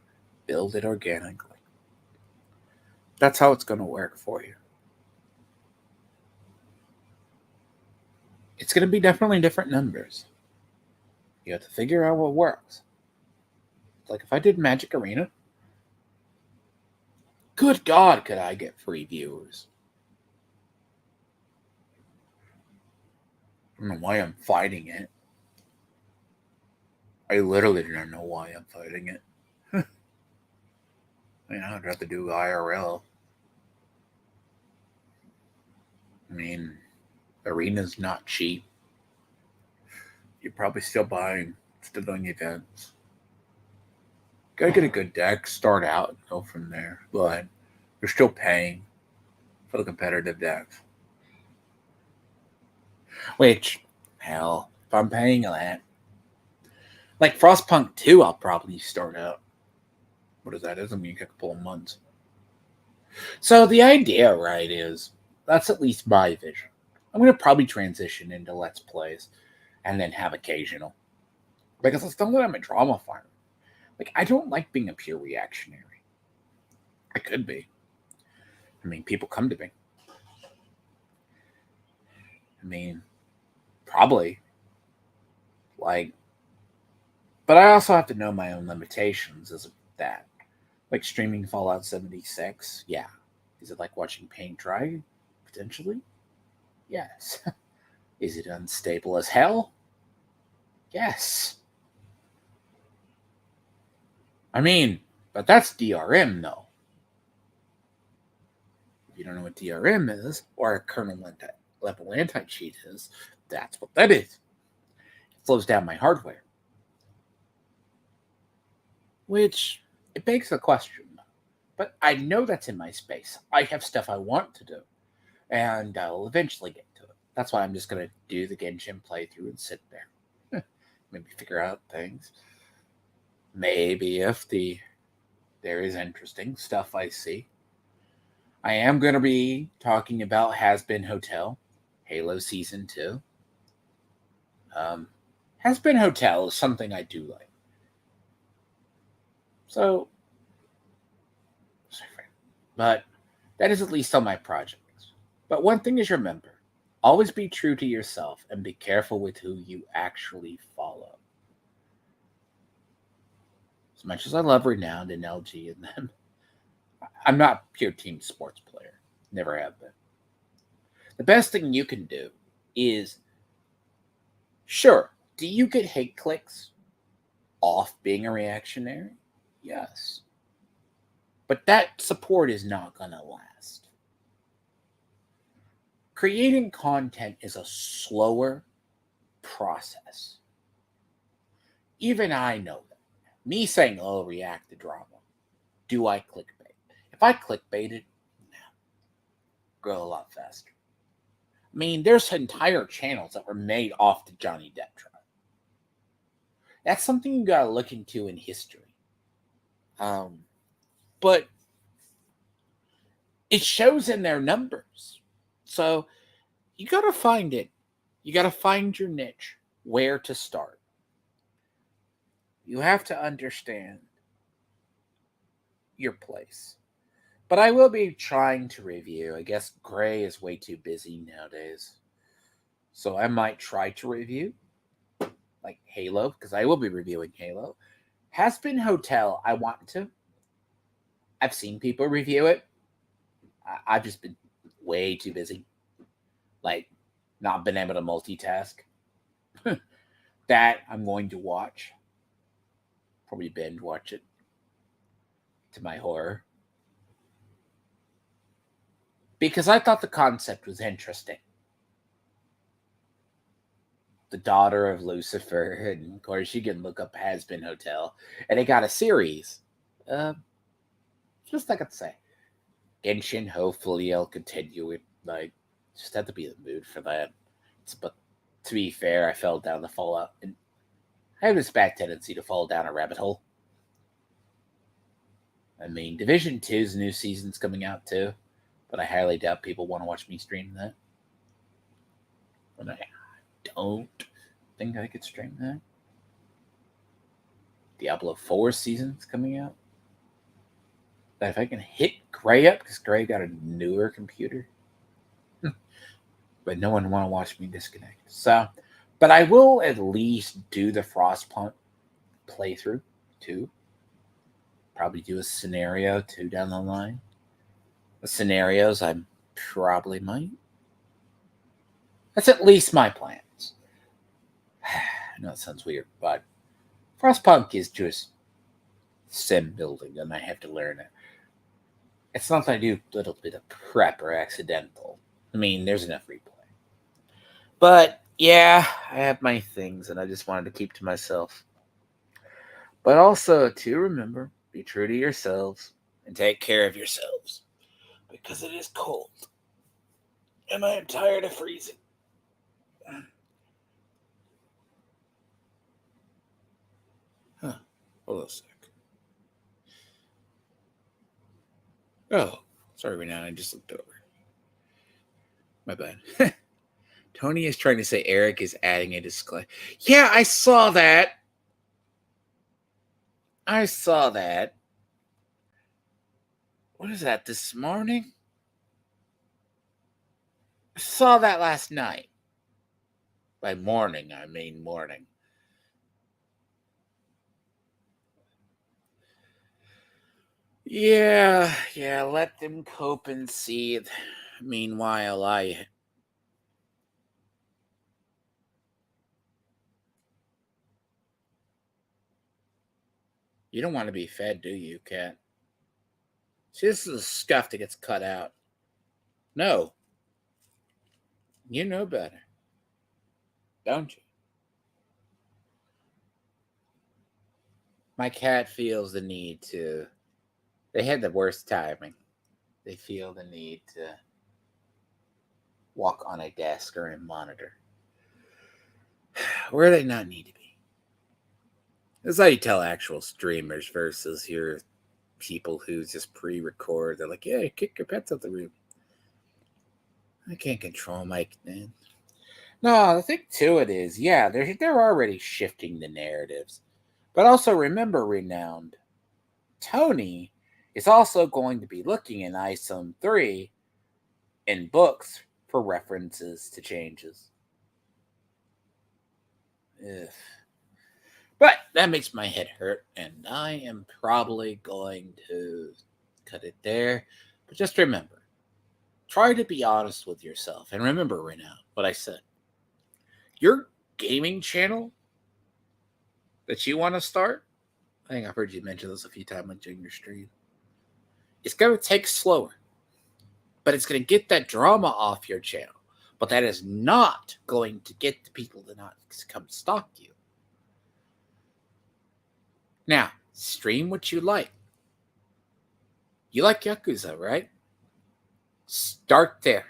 build it organically. That's how it's going to work for you. It's going to be definitely different numbers. You have to figure out what works. Like if I did Magic Arena, good God, could I get free viewers? I don't know why I'm fighting it. I literally don't know why I'm fighting it. I mean, I'd rather do IRL. I mean, Arena's not cheap. You're probably still doing events. Gotta get a good deck, start out, and go from there. But you're still paying for the competitive decks. Which, hell, if I'm paying that, like Frostpunk 2, I'll probably start out. What is that? Doesn't mean a couple of months. So the idea, right, is That's at least my vision. I'm going to probably transition into Let's Plays and then have occasional. Because it's not that I'm a drama farmer. Like, I don't like being a pure reactionary. I could be. I mean, people come to me. I mean, probably. Like, but I also have to know my own limitations as that. Like streaming Fallout 76, yeah. Is it like watching paint dry? Potentially? Yes. Is it unstable as hell? Yes. I mean, but that's DRM though. If you don't know what DRM is, or a kernel level anti-cheat is, that's what that is. It slows down my hardware. Which, it begs the question. But I know that's in my space. I have stuff I want to do. And I'll eventually get to it. That's why I'm just going to do the Genshin playthrough and sit there. Maybe figure out things. Maybe if there is interesting stuff I see. I am going to be talking about Has Been Hotel, Halo Season 2. Has Been Hotel is something I do like. So, but that is at least on my projects. But one thing is remember, always be true to yourself and be careful with who you actually follow. As much as I love Renowned and LG and them, I'm not a pure team sports player. Never have been. The best thing you can do is, sure, do you get hate clicks off being a reactionary? Yes. But that support is not going to last. Creating content is a slower process. Even I know that. Me saying, oh, react to drama. Do I clickbait? If I clickbaited, no, grow a lot faster. I mean, there's entire channels that were made off the Johnny Depp trial. That's something you gotta look into in history. But it shows in their numbers. So you gotta find it. You gotta find your niche, where to start. You have to understand your place. But I will be trying to review. I guess Gray is way too busy nowadays. So I might try to review like Halo, because I will be reviewing Halo. Has Been Hotel, I want to. I've seen people review it. I've just been way too busy. Like, not been able to multitask. That I'm going to watch. Probably binge watch it. To my horror. Because I thought the concept was interesting. The daughter of Lucifer, and of course you can look up Has Been Hotel. And it got a series. Just like I could say. Genshin, hopefully I'll continue it. Like, just have to be in the mood for that. But to be fair, I fell down the Fallout, and I have this bad tendency to fall down a rabbit hole. I mean, Division 2's new season's coming out too, but I highly doubt people want to watch me stream that. But I don't think I could stream that. Diablo 4 season's coming out. But if I can hit Gray up, because Gray got a newer computer, but no one want to watch me disconnect. So, but I will at least do the Frostpunk playthrough too. Probably do a scenario too down the line. The scenarios I probably might. That's at least my plans. I know it sounds weird, but Frostpunk is just sim building, and I have to learn it. It's not that I do a little bit of prep or accidental. I mean, there's enough replay. But yeah, I have my things, and I just wanted to keep to myself. But also, to remember, be true to yourselves and take care of yourselves, because it is cold, and I am tired of freezing. Huh. Hold on a sec. Oh, sorry, Renan, I just looked over. My bad. Tony is trying to say Eric is adding a disclaimer. Yeah, I saw that. I saw that. What is that, this morning? I saw that last night. By morning, I mean morning. Yeah, let them cope and seethe. Meanwhile, You don't want to be fed, do you, Cat? See, this is the scuff that gets cut out. No. You know better. Don't you? My cat feels the need to... They had the worst timing. They feel the need to walk on a desk or a monitor where they not need to be. This is how you tell actual streamers versus your people who just pre-record. They're like, yeah, kick your pets out the room. I can't control my... No, the thing to it is, yeah, they're already shifting the narratives. But also remember, Renowned, Tony is also going to be looking in ISOM 3 in books for references to changes. Ugh. But that makes my head hurt, and I am probably going to cut it there. But just remember, try to be honest with yourself. And remember, Renowned, what I said. Your gaming channel that you want to start, I think I've heard you mention this a few times during your stream, it's going to take slower, but it's going to get that drama off your channel. But that is not going to get the people to not come stalk you. Now, stream what you like. You like Yakuza, right? Start there.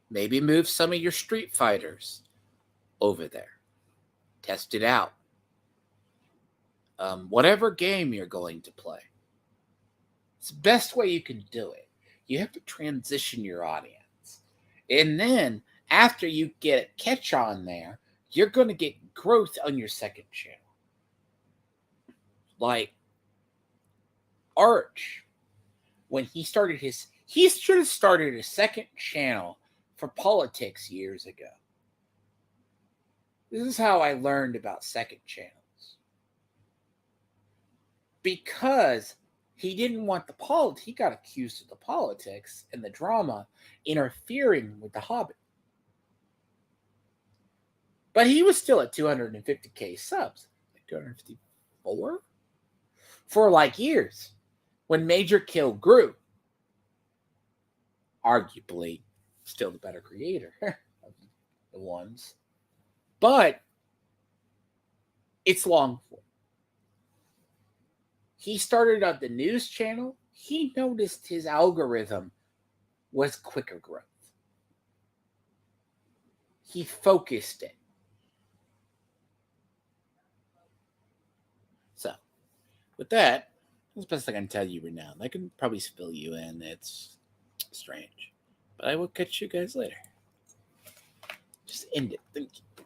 Maybe move some of your Street Fighters over there. Test it out. Whatever game you're going to play. It's the best way you can do it. You have to transition your audience. And then, after you get a catch on there, you're going to get growth on your second channel. Like Arch, when he should have started his second channel for politics years ago. This is how I learned about second channels. Because he didn't want he got accused of the politics and the drama interfering with the Hobbit. But he was still at 250k subs, like 254 for like years. When Major Kill grew, arguably still the better creator of the ones, but it's long form. He started on the news channel. He noticed his algorithm was quicker growth. He focused it. So, with that, that's the best I can tell you right now. I can probably fill you in. It's strange. But I will catch you guys later. Just end it. Thank you.